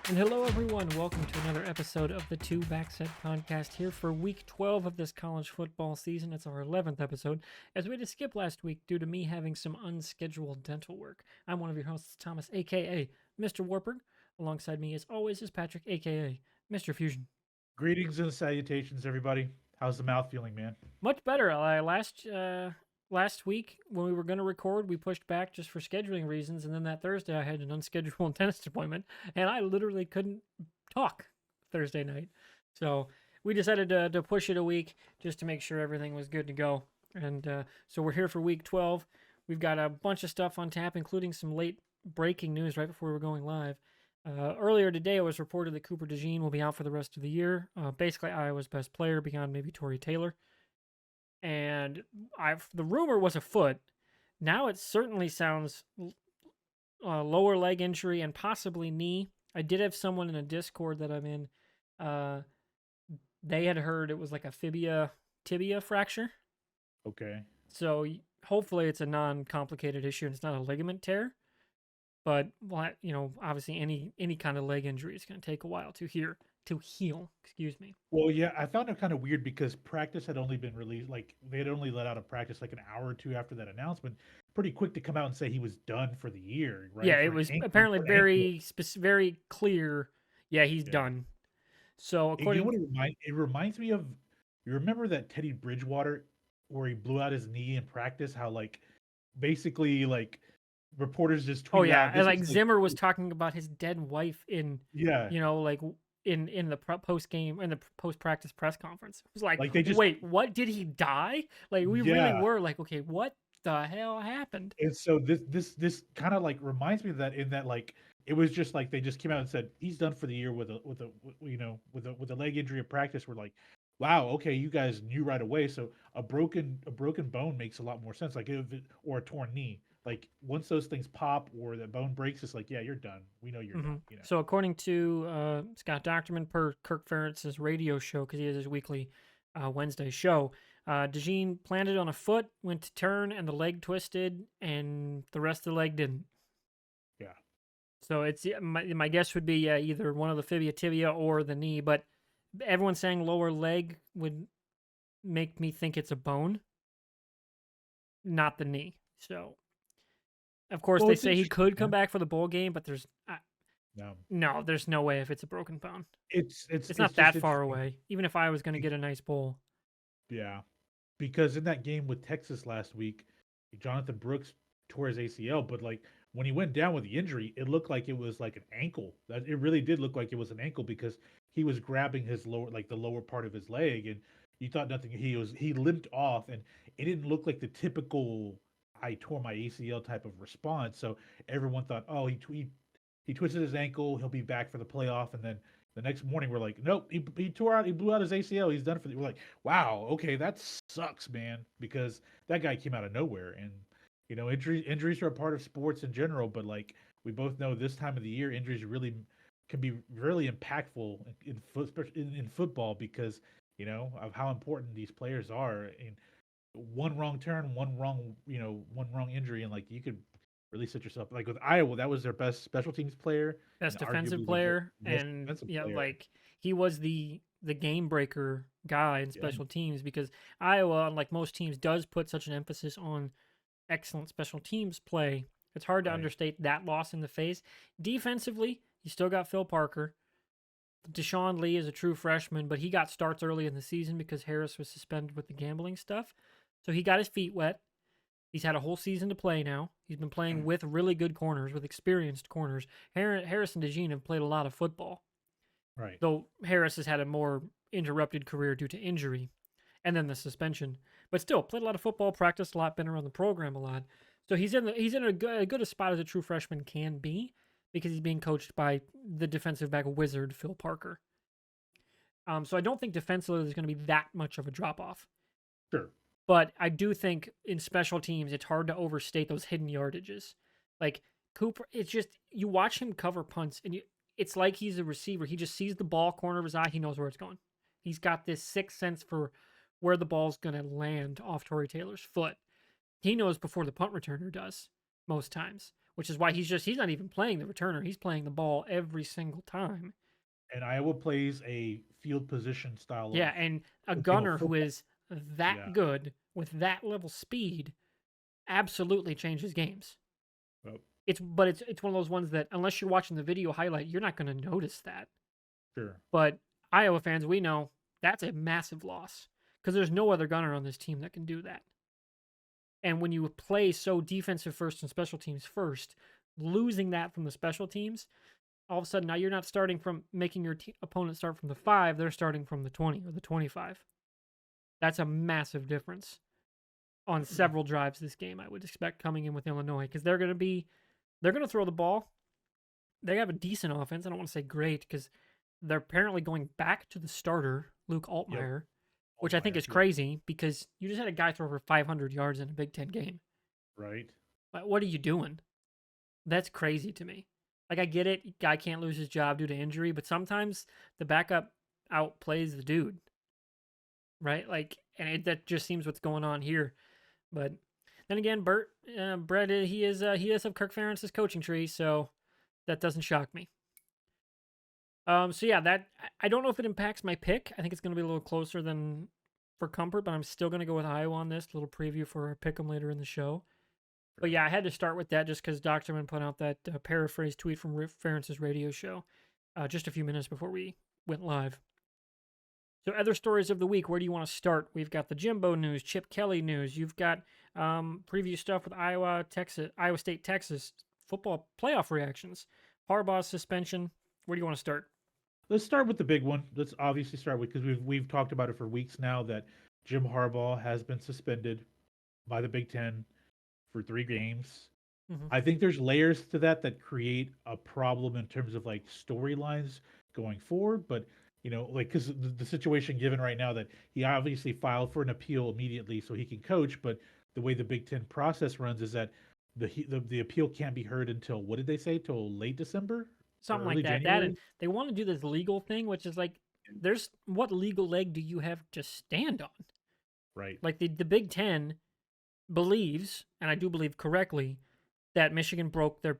And hello, everyone. Welcome to another episode of the Two Backset Podcast here for week 12 of this college football season. It's our 11th episode, as we had to skip last week due to me having some unscheduled dental work. I'm one of your hosts, Thomas, a.k.a. Mr. Warburg. Alongside me, as always, is Patrick, a.k.a. Mr. Fusion. Greetings and salutations, everybody. How's the mouth feeling, man? Much better. Last week, when we were going to record, we pushed back just for scheduling reasons, and then that Thursday I had an unscheduled dentist appointment, and I literally couldn't talk Thursday night. So we decided to push it a week just to make sure everything was good to go. And so we're here for week 12. We've got a bunch of stuff on tap, including some late breaking news right before we're going live. Earlier today, it was reported that Cooper Dejean will be out for the rest of the year. Basically, Iowa's best player beyond maybe Torrey Taylor. And the rumor was a foot. Now it certainly sounds lower leg injury and possibly knee. I did have someone in a Discord that I'm in. They had heard it was like a tibia fracture. Okay. So hopefully it's a non-complicated issue and it's not a ligament tear. But obviously any kind of leg injury is going to take a while to heal. Excuse me. Well, yeah, I found it kind of weird because practice had only been released, like they had only let out a practice like an hour or two after that announcement. Pretty quick to come out and say he was done for the year, right? Yeah, it was apparently very clear. Yeah, he's done. So according, it reminds me of, you remember that Teddy Bridgewater where he blew out his knee in practice? How basically reporters just tweeted. Oh yeah, and like Zimmer was talking about his dead wife in in the post game in the post practice press conference. It was like wait, what, did he die? Like we really were like, okay, what the hell happened? And so this kind of reminds me of that, in that it was just like they just came out and said he's done for the year with a leg injury in practice. We're like, wow, okay, you guys knew right away. So a broken bone makes a lot more sense. Or a torn knee. Like once those things pop or the bone breaks, it's like, yeah, you're done. We know you're done. So according to Scott Docterman per Kirk Ferentz's radio show, because he has his weekly Wednesday show, Dejean planted on a foot, went to turn, and the leg twisted, and the rest of the leg didn't. Yeah. So it's my guess would be either one of the tibia or the knee, but everyone saying lower leg would make me think it's a bone, not the knee. So, of course, they say he could come back for the bowl game, but there's no, there's no way if it's a broken bone. It's not that far away, even if I was going to get a nice bowl. Yeah, because in that game with Texas last week, Jonathan Brooks tore his ACL, but when he went down with the injury, it looked like it was like an ankle. It really did look like it was an ankle because he was grabbing his the lower part of his leg, and you thought nothing. He limped off, and it didn't look like the typical I tore my ACL type of response. So everyone thought, oh, he twisted his ankle, he'll be back for the playoff, and then the next morning we're like, nope, he blew out his ACL, he's done for the. We're like, wow, okay, that sucks, man, because that guy came out of nowhere. And injuries are a part of sports in general, but we both know this time of the year, injuries really can be really impactful in football because of how important these players are. And one wrong turn, one wrong injury, and you could really set yourself. Like with Iowa, that was their best special teams player, best defensive player, and he was the game breaker guy in special teams, because Iowa, unlike most teams, does put such an emphasis on excellent special teams play. It's hard to understate that loss in the face. Defensively, you still got Phil Parker. Deshaun Lee is a true freshman, but he got starts early in the season because Harris was suspended with the gambling stuff. So he got his feet wet. He's had a whole season to play now. He's been playing with really good corners, with experienced corners. Harris and Dejean have played a lot of football. Right. Though Harris has had a more interrupted career due to injury and then the suspension. But still, played a lot of football, practiced a lot, been around the program a lot. So he's in a good a spot as a true freshman can be, because he's being coached by the defensive back wizard, Phil Parker. So I don't think defensively there's going to be that much of a drop-off. Sure. But I do think in special teams, it's hard to overstate those hidden yardages. Like Cooper, it's just, you watch him cover punts, and it's like he's a receiver. He just sees the ball, corner of his eye, he knows where it's going. He's got this sixth sense for where the ball's going to land off Torrey Taylor's foot. He knows before the punt returner does, most times. which is why he's not even playing the returner. He's playing the ball every single time. And Iowa plays a field position style Yeah, and a of gunner who football. is that Yeah. good with that level speed absolutely changes games. Well, It's one of those ones that unless you're watching the video highlight, you're not going to notice that. sure. But Iowa fans, we know that's a massive loss because there's no other gunner on this team that can do that. And when you play so defensive first and special teams first, losing that from the special teams, all of a sudden now you're not starting from making your opponent start from the 5, they're starting from the 20 or the 25. That's a massive difference on several drives this game, I would expect, coming in with Illinois, because they're going to throw the ball. They have a decent offense. I don't want to say great because they're apparently going back to the starter, Luke Altmaier, which I think is crazy because you just had a guy throw for 500 yards in a Big Ten game. Right. What are you doing? That's crazy to me. Like, I get it. Guy can't lose his job due to injury, but sometimes the backup outplays the dude. Right? Like, and that just seems what's going on here. But then again, Brett, he is of Kirk Ferentz's coaching tree, so that doesn't shock me. So yeah, that I don't know if it impacts my pick. I think it's going to be a little closer than for comfort, but I'm still going to go with Iowa on this. Little preview for our pick'em later in the show. But yeah, I had to start with that just because Doctorman put out that paraphrase tweet from Ferentz's radio show just a few minutes before we went live. So other stories of the week, where do you want to start? We've got the Jimbo news, Chip Kelly news. You've got preview stuff with Iowa State, Texas football playoff reactions, Harbaugh's suspension. Where do you want to start? Let's start with the big one. Let's obviously start with, because we've talked about it for weeks now, that Jim Harbaugh has been suspended by the Big Ten for 3 games. Mm-hmm. I think there's layers to that create a problem in terms of like storylines going forward. But like, because the situation given right now, that he obviously filed for an appeal immediately so he can coach, but the way the Big Ten process runs is that the appeal can't be heard until, what did they say, till late December? Something like that. January? And they want to do this legal thing, which is like, what legal leg do you have to stand on? Right. Like the Big Ten believes, and I do believe correctly, that Michigan broke the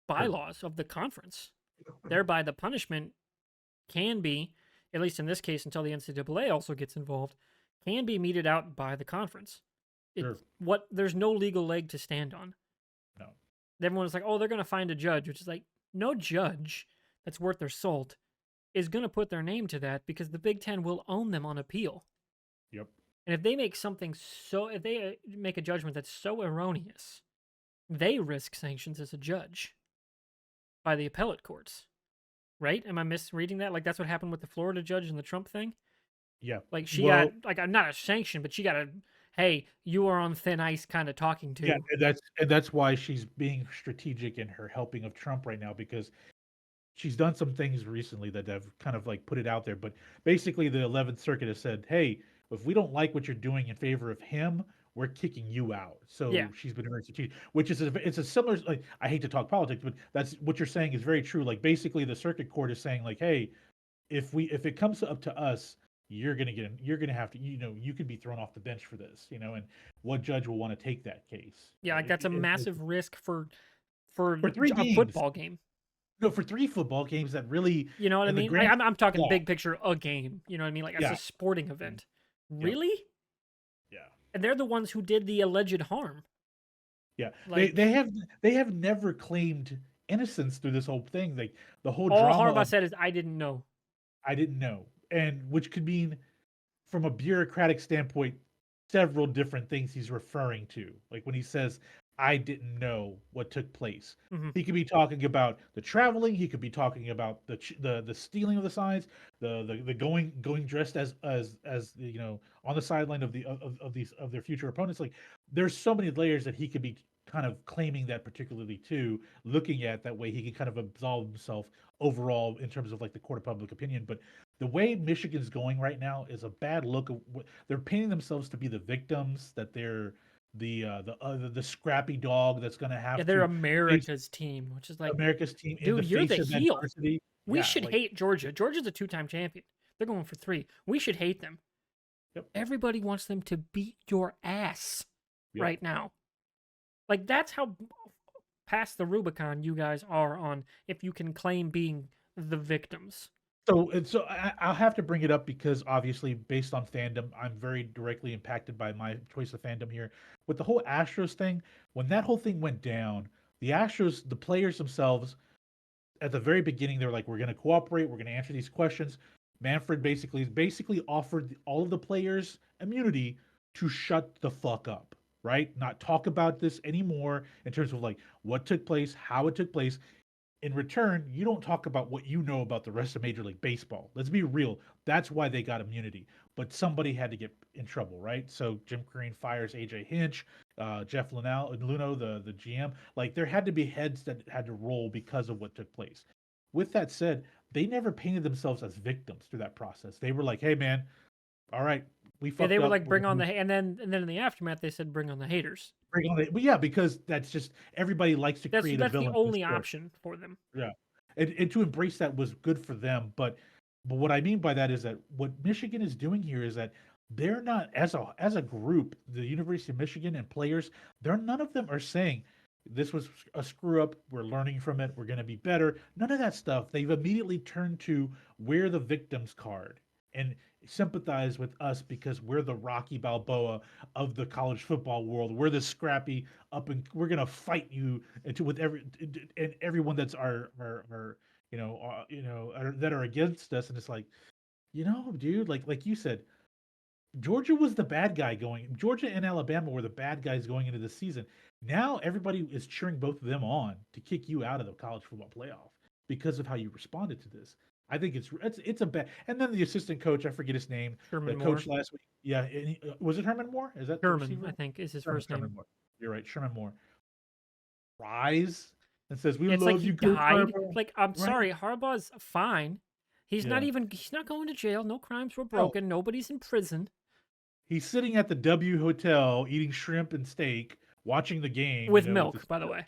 bylaws of the conference. Thereby, the punishment can be, at least in this case, until the NCAA also gets involved, can be meted out by the conference. There's no legal leg to stand on. No. Everyone's like, oh, they're going to find a judge, which is like, no judge that's worth their salt is going to put their name to that, because the Big Ten will own them on appeal. Yep. And if they make if they make a judgment that's so erroneous, they risk sanctions as a judge by the appellate courts. Right? Am I misreading that? Like, that's what happened with the Florida judge and the Trump thing? Yeah. Like, she got, like, not a sanction, but she got a, hey, you are on thin ice kind of talking to. Yeah, and that's why she's being strategic in her helping of Trump right now, because she's done some things recently that have kind of like put it out there. But basically, the 11th Circuit has said, hey, if we don't like what you're doing in favor of him, we're kicking you out. So she's been very strategic, which is it's a similar, like, I hate to talk politics, but that's what you're saying is very true. Like, basically, the circuit court is saying, like, hey, if it comes up to us, you're gonna have to, you could be thrown off the bench for this, and what judge will want to take that case? Yeah, like, that's a massive risk for 3 a football game. No, for 3 football games that really, you know what I mean? I'm talking big picture, a game. You know what I mean? Like, it's a sporting event. Really? Yeah. And they're the ones who did the alleged harm. Yeah. Like, they have never claimed innocence through this whole thing. Like, the whole all drama. Harbaugh said is, I didn't know. And which could mean, from a bureaucratic standpoint, several different things he's referring to. Like, when he says, I didn't know what took place. Mm-hmm. He could be talking about the traveling. He could be talking about the stealing of the signs, the going dressed as on the sideline of their future opponents. Like, there's so many layers that he could be kind of claiming that particularly too, looking at that way he can kind of absolve himself overall in terms of like the court of public opinion. But the way Michigan's going right now is a bad look. They're painting themselves to be the victims, that they're the scrappy dog that's going to have. Yeah, they're America's team, which is like, America's team. Dude, you're the heel. Adversity. We should hate Georgia. Georgia's a 2-time champion. They're going for 3. We should hate them. Yep. Everybody wants them to beat your ass right now. Like, that's how past the Rubicon you guys are on if you can claim being the victims. I'll have to bring it up because obviously, based on fandom, I'm very directly impacted by my choice of fandom here. With the whole Astros thing, when that whole thing went down, the Astros, the players themselves, at the very beginning, they were like, "We're going to cooperate. We're going to answer these questions." Manfred basically offered all of the players immunity to shut the fuck up, right? Not talk about this anymore in terms of like what took place, how it took place. In return, you don't talk about what you know about the rest of Major League Baseball. Let's be real. That's why they got immunity. But somebody had to get in trouble, right? So Jim Green fires AJ Hinch, Jeff Luno, the GM. Like there had to be heads that had to roll because of what took place. With that said, they never painted themselves as victims through that process. They were like, "Hey, man, all right, we Yeah, they fucked were up. like, We're bring gonna on the, and then in the aftermath, they said, bring on the haters. bring on it." But yeah, because that's just everybody likes to That's create a that's the villain in the only story. option for them. Yeah, and to embrace that was good for them. But what I mean by that is that what Michigan is doing here is that they're not as a group, the University of Michigan and players, they're none of them are saying this was a screw up. We're learning from it. We're going to be better. None of that stuff. They've immediately turned to we're the victims card and sympathize with us because we're the Rocky Balboa of the college football world. We're the scrappy up and we're gonna fight you into with everyone that's our that are against us. And it's like, dude, like you said, Georgia and Alabama were the bad guys going into the season. Now everybody is cheering both of them on to kick you out of the college football playoff because of how you responded to this. I think it's a bad. And then the assistant coach, I forget his name, Sherman the Moore. coach last week. Yeah, and was it Herman Moore? Is that the Sherman, I receiver? think, is his Sherman, first name. Sherman Moore. You're right, Sherman Moore. Rise and says, "We It's like love he you, Coach died. Harbaugh." Like, I'm Right? sorry, Harbaugh's fine. Yeah. He's not going to jail. No crimes were No, broken. Nobody's in prison. he's sitting at the W Hotel eating shrimp and steak, watching the game. With With his milk, by the way.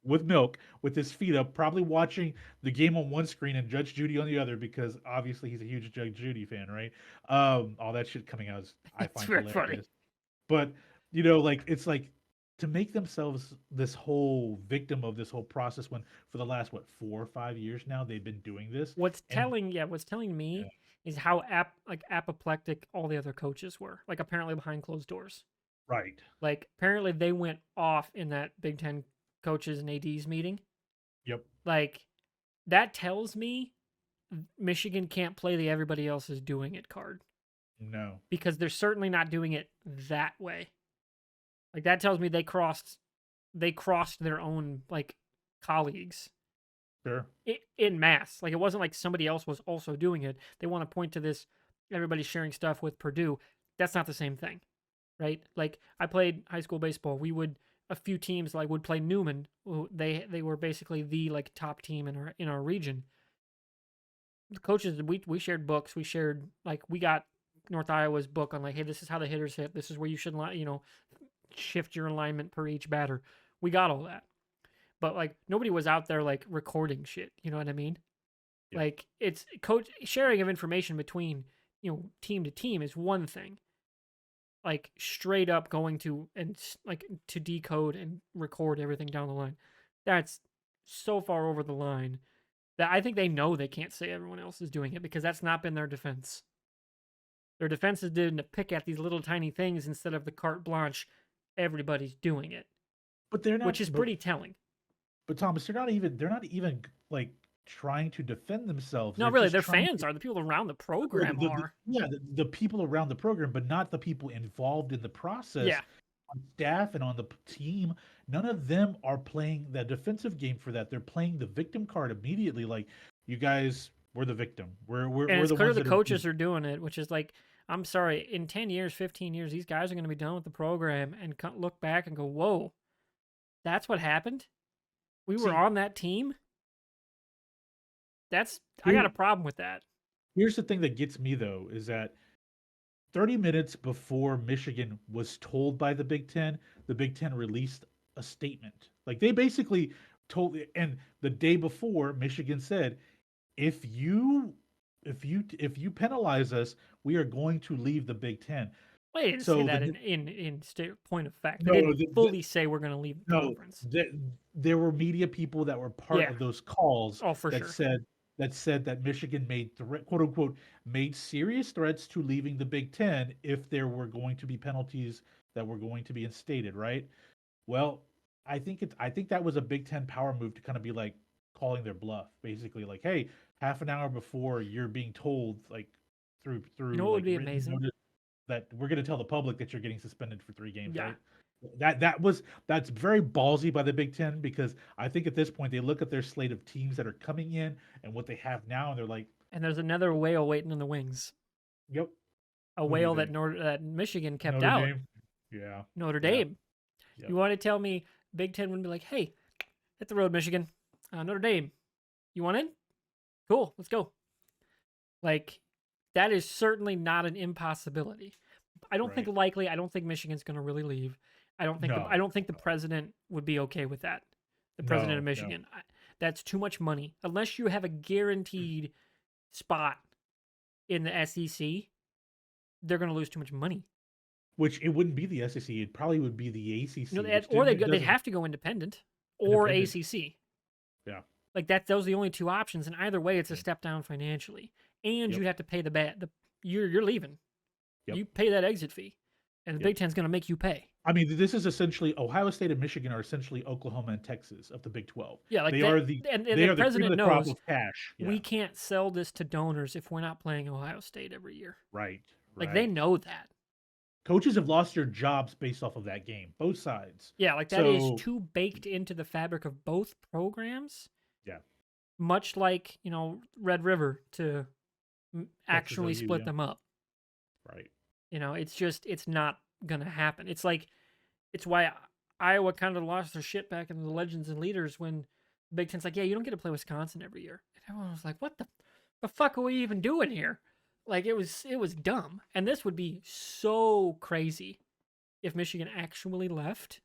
with milk, with his feet up, probably watching the game on one screen and Judge Judy on the other because obviously he's a huge Judge Judy fan, right? All that shit coming out is I It's find very funny. hilarious. But like it's like to make themselves this whole victim of this whole process when for the last 4 or 5 years now they've been doing this and What's telling yeah, me is how apoplectic all the other coaches were. Like, apparently behind closed doors. right. Like, apparently they went off in that Big Ten coaches and ADs meeting. Yep. Like, that tells me Michigan can't play the everybody else is doing it card No. because they're certainly not doing it that way. Like, that tells me they crossed their own like colleagues Sure. in mass. Like, it wasn't like somebody else was also doing it. They want to point to this everybody's sharing stuff with Purdue. That's not the same thing, right? Like, I played high school baseball. A few teams like would play Newman. They were basically the like top team in our region. The coaches, we shared books. We shared, like, we got North Iowa's book on, like, hey, this is how the hitters hit. This is where you should shift your alignment per each batter. We got all that. But like, nobody was out there like recording shit. You know what I mean? Yeah. Like, it's coach sharing of information between team to team is one thing. Like, straight up going to and like to decode and record everything down the line, that's so far over the line that I think they know they can't say everyone else is doing it because that's not been their defense. Their defense has been to pick at these little tiny things instead of the carte blanche. Everybody's doing it, But they're not which is pretty telling. but Thomas, they're not even like trying to defend themselves. No, They're really, just their trying fans are the people around the the, program are. the people around the program, but not the people involved in the process Yeah, on staff and on the team. None of them are playing the defensive game for that. They're playing the victim card immediately. Like, you guys, we're the victim. and We're it's the clear ones the that are. coaches are doing it, which is like, I'm sorry, in 10 years, 15 years, these guys are going to be done with the program and look back and go, whoa, that's what happened? We were See, on that team? I got here, a problem with that. here's the thing that gets me though is that 30 minutes before Michigan was told by the Big Ten released a statement. Like they basically and the day before, Michigan said, if you penalize us, we are going to leave the Big Ten. Well, they didn't say So that the in point of fact. They no, didn't fully say we're going to leave the no, conference. there were media people that were part Yeah. of those calls Oh, for that sure. said that Michigan made quote unquote made serious threats to leaving the Big Ten if there were going to be penalties that were going to be instated, right? Well, I think that was a Big Ten power move to kind of be like calling their bluff, basically like, hey, half an hour before you're being told like You know through what would like be written amazing? notice that we're going to tell the public that you're getting suspended for 3 games, Yeah. right? That's very ballsy by the Big Ten because I think at this point they look at their slate of teams that are coming in and what they have now, and they're like, And there's another whale waiting in the wings. "Yep, A who do you whale that think? that Michigan kept Notre out. Dame? Yeah, Notre yeah, Dame. yep, You want to tell me Big Ten would be like, hey, hit the road, Michigan. Notre Dame. You want in? Cool, let's go. Like, that is certainly not an impossibility. I don't think right, likely. I don't think Michigan's going to really leave. I don't think no, the president would be okay with that. The president of no, no." Michigan. That's too much money. Unless you have a guaranteed spot in the SEC, they're going to lose too much money. Which it wouldn't be the SEC, it probably would be the You ACC, know, which or they'd doesn't have to go independent or independent. ACC. Yeah, Like those are the only two options, and either way, it's a yeah, step down financially, and yep, you'd have to pay you're leaving. yep, You pay that exit fee, and the yep. Big Ten's going to make you pay. I mean, this is essentially Ohio State and Michigan are essentially Oklahoma and Texas of the Big 12. Yeah, like They that, are the and they the are the cream of president the crop knows of cash. we Yeah, can't sell this to donors if we're not playing Ohio State every year. right, Like they right. know that. Coaches have lost their jobs based off of that game, both sides. Yeah, like that is So, too baked into the fabric of both programs. yeah, Much like Red River to Texas actually OU, split yeah, them up. right. It's not gonna happen. It's why Iowa kind of lost their shit back in the Legends and Leaders when the Big Ten's like, yeah, you don't get to play Wisconsin every year. And everyone was like, what the fuck are we even doing here? Like it was dumb. And this would be so crazy if Michigan actually left.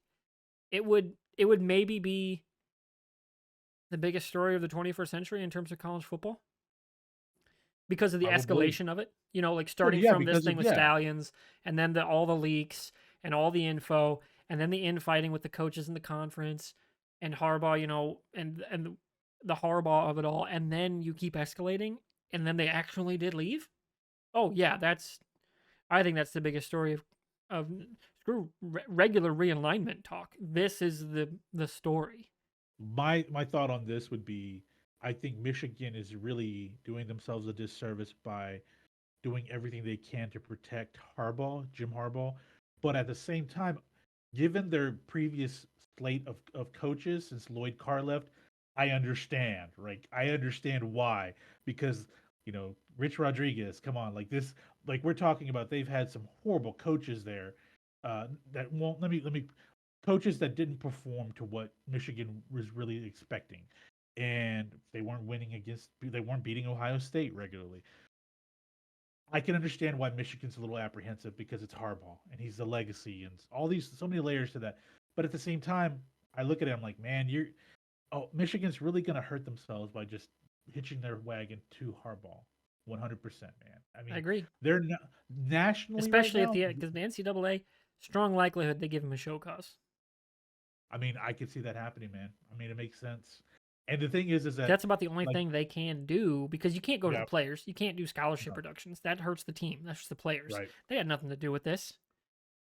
It would maybe be the biggest story of the 21st century in terms of college football because of the Probably. escalation of it. Like Well, starting yeah, from this because thing of with Stallions and then all the leaks and all the info and then the infighting with the coaches in the conference and Harbaugh, and the Harbaugh of it all, and then you keep escalating and then they actually did leave. Oh yeah, I think that's the biggest story of screw regular realignment talk. This is the story. my thought on this would be, I think Michigan is really doing themselves a disservice by doing everything they can to protect Jim Harbaugh, but at the same time, given their previous slate of coaches since Lloyd Carr left, I understand, right? I understand why, because Rich Rodriguez, come on, like this, like we're talking about, they've had some horrible coaches there, that won't let me coaches that didn't perform to what Michigan was really expecting, and they weren't beating Ohio State regularly. I can understand why Michigan's a little apprehensive because it's Harbaugh and he's the legacy and all these so many layers to that. But at the same time, I look at it, I'm like, man, Michigan's really gonna hurt themselves by just hitching their wagon to Harbaugh. 100%, man. I I mean, agree. they're nationally right Especially now. because the NCAA, strong likelihood they give him a show cause. I mean, I could see that happening, man. I mean, it makes sense. And the thing is that That's about the only like, thing they can do because you can't go to the yeah, players. You can't do scholarship no, reductions. That hurts the team. That's just the players. right, They had nothing to do with this.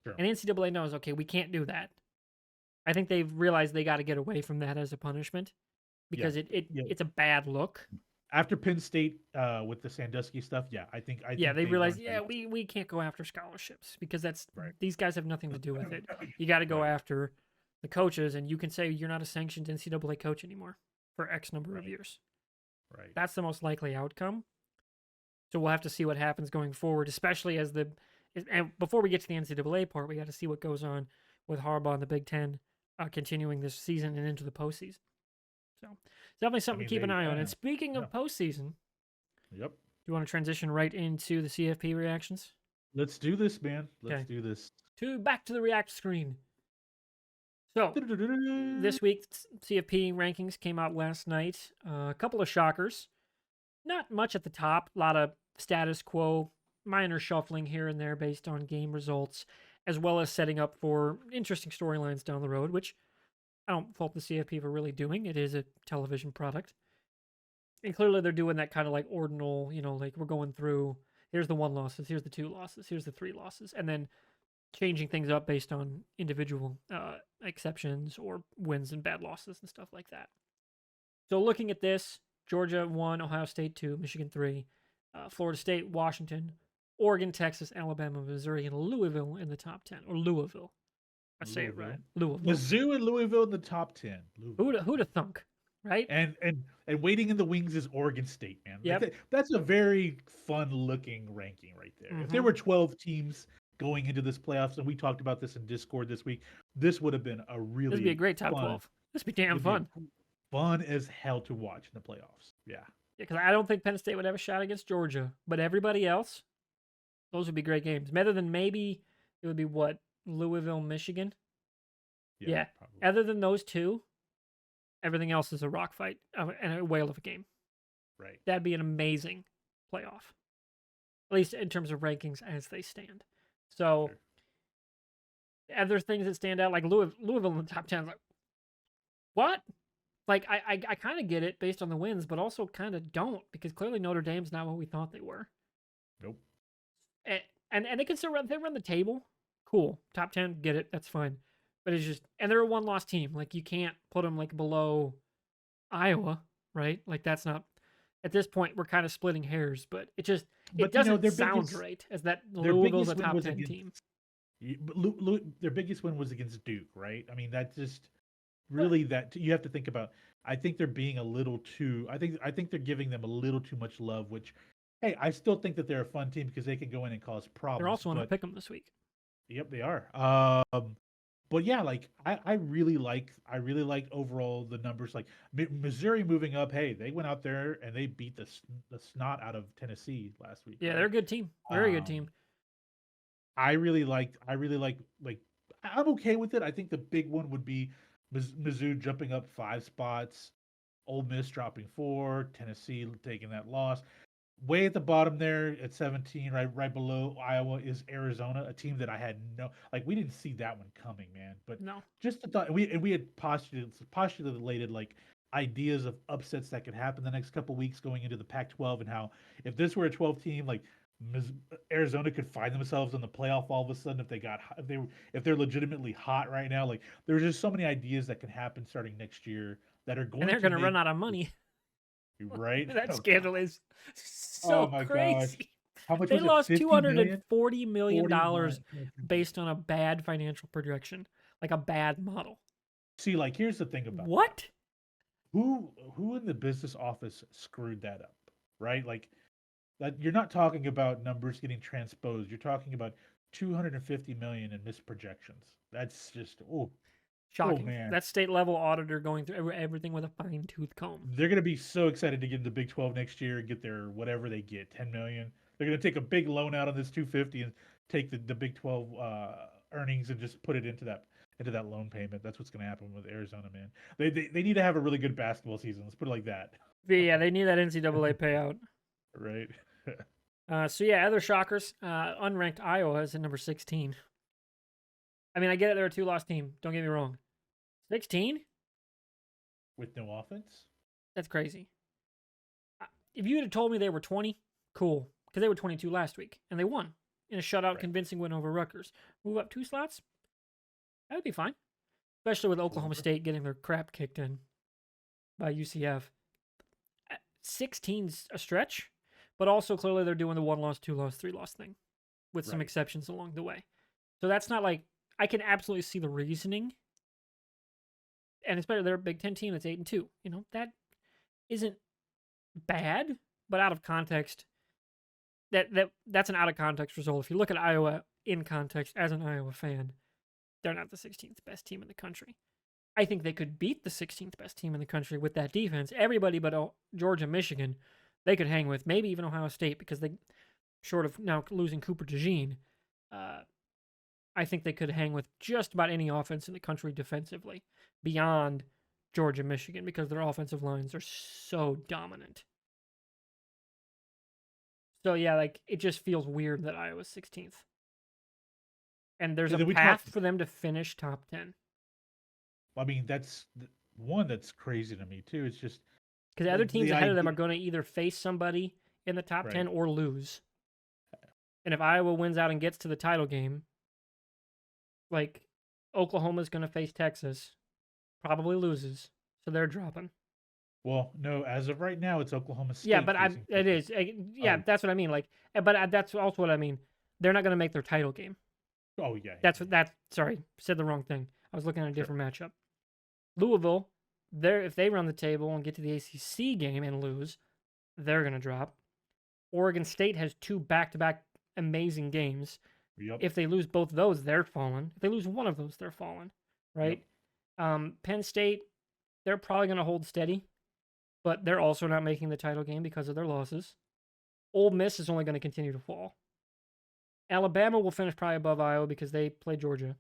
sure, And the NCAA knows, okay, we can't do that. I think they've realized they got to get away from that as a punishment yeah, because yeah. it's a bad look. After Penn State, with the Sandusky stuff, yeah, I Yeah, think they they realized, learned yeah, that. we can't go after scholarships because Right, these guys have nothing to do with it. You got to go right, after the coaches, and you can say you're not a sanctioned NCAA coach anymore for X number of right, years. right. That's the most likely outcome. So we'll have to see what happens going forward, especially and before we get to the NCAA part, we got to see what goes on with Harbaugh and the Big Ten continuing this season and into the postseason. So it's definitely I something to mean, keep an eye on. And speaking yeah, of postseason, yep. do you want to transition right into the CFP reactions? Let's do this, man. Let's Okay. do this. Back to the react screen. So this week, CFP rankings came out last night. A couple of shockers. Not much at the top. A lot of status quo minor shuffling here and there based on game results, as well as setting up for interesting storylines down the road, which I don't fault the CFP for really doing. It is a television product. And clearly they're doing that kind of like ordinal, like we're going through, here's the 1 losses, here's the 2 losses, here's the 3 losses, and then changing things up based on individual exceptions or wins and bad losses and stuff like that. So looking at this, Georgia 1, Ohio State 2, Michigan 3, Florida State, Washington, Oregon, Texas, Alabama, Missouri, and Louisville in the top 10. Or Louisville. I say it right. Louisville. Mizzou and Louisville in the top 10. Who'd have thunk, right? And waiting in the wings is Oregon State, man. Yep. That's a very fun-looking ranking right there. Mm-hmm. If there were 12 teams going into this playoffs, and we talked about this in Discord this week, this would have been a really This would be a great top 12. This would be damn fun. Fun as hell to watch in the playoffs. Yeah. Because I don't think Penn State would have a shot against Georgia, but everybody else, those would be great games. Other than maybe it would be what, Louisville, Michigan. Yeah. Other than those two, everything else is a rock fight and a whale of a game. Right. That'd be an amazing playoff, at least in terms of rankings as they stand. So, other things that stand out, like Louisville in the top 10, like, what? Like, I kind of get it based on the wins, but also kind of don't, because clearly Notre Dame's not what we thought they were. Nope. And they can still run the table. Cool. Top 10, get it. That's fine. But it's just, and they're a 1-loss team. Like, you can't put them, like, below Iowa, right? Like, that's not, at this point, we're kind of splitting hairs, but it doesn't sound right as that Louisville's a top 10 team. Their biggest win was against Duke, right? I mean, that's just really that you have to think about. I think they're being a little too, I think they're giving them a little too much love, which, hey, I still think that they're a fun team because they can go in and cause problems. They're also on to pick them this week. Yep, they are. But yeah, like I really like overall the numbers. Like Missouri moving up. Hey, they went out there and they beat the snot out of Tennessee last week. Yeah, they're a good team. Very good team. I really like. I'm okay with it. I think the big one would be Mizzou jumping up 5 spots, Ole Miss dropping 4, Tennessee taking that loss. Way at the bottom there at 17, right below Iowa, is Arizona, a team that I had we didn't see that one coming, man. But no, just the thought we had postulated like ideas of upsets that could happen the next couple weeks going into the Pac-12, and how if this were a 12 team, like Arizona could find themselves in the playoff all of a sudden if they're legitimately hot right now. Like, there's just so many ideas that can happen starting next year that are going, and they're going to run out of money. Right? That scandal is so crazy. Gosh. How much they was it? lost $240 million based on a bad financial projection, like a bad model. See, like, here's the thing about what? Who in the business office screwed that up, right? Like, that you're not talking about numbers getting transposed. You're talking about $250 million in misprojections. That's just shocking. Oh, man. That state level auditor going through everything with a fine tooth comb. They're going to be so excited to get into the Big 12 next year and get their whatever they get, $10 million. They're going to take a big loan out on this 250 and take the Big 12 earnings and just put it into that loan payment. That's what's going to happen with Arizona, man. They need to have a really good basketball season. Let's put it like that. Yeah, they need that NCAA payout. Right. So yeah, other shockers. Unranked Iowa is at number 16. I mean, I get it. They're a 2-loss team. Don't get me wrong. 16? With no offense? That's crazy. If you had told me they were 20, cool. Because they were 22 last week. And they won in a shutout, convincing win over Rutgers. Move up 2 slots? That would be fine. Especially with Oklahoma State getting their crap kicked in by UCF. 16's a stretch. But also, clearly, they're doing the 1-loss, 2-loss, 3-loss thing. With some exceptions along the way. So that's not like... I can absolutely see the reasoning. And especially they're a Big Ten team that's 8-2. That isn't bad, but out of context, that's an out of context result. If you look at Iowa in context as an Iowa fan, they're not the 16th best team in the country. I think they could beat the 16th best team in the country with that defense. Everybody but Georgia, Michigan, they could hang with. Maybe even Ohio State, because they, short of now losing Cooper Dejean, I think they could hang with just about any offense in the country defensively beyond Georgia, Michigan, because their offensive lines are so dominant. So yeah, like it just feels weird that Iowa's 16th. And there's And a then we path talked. for them to finish top 10. I mean, one that's crazy to me too. It's just Because the other like teams the ahead of them idea, are going to either face somebody in the top right? 10 or lose. And if Iowa wins out and gets to the title game, like Oklahoma's going to face Texas, probably loses. So they're dropping. Well, no, as of right now, it's Oklahoma Yeah, State but facing it Texas. is. Yeah, Oh, that's what I mean. Like, but that's also what I mean. They're not going to make their title game. oh yeah, yeah, That's yeah. what that. Sorry, said the wrong thing. I was looking at a Sure. different matchup. Louisville, if they run the table and get to the ACC game and lose, they're going to drop. Oregon State has 2 back-to-back amazing games. Yep. If they lose both of those, they're falling. If they lose one of those, they're falling. Yep. Right? Penn State, they're probably going to hold steady, but they're also not making the title game because of their losses. Ole Miss is only going to continue to fall. Alabama will finish probably above Iowa because they play Georgia.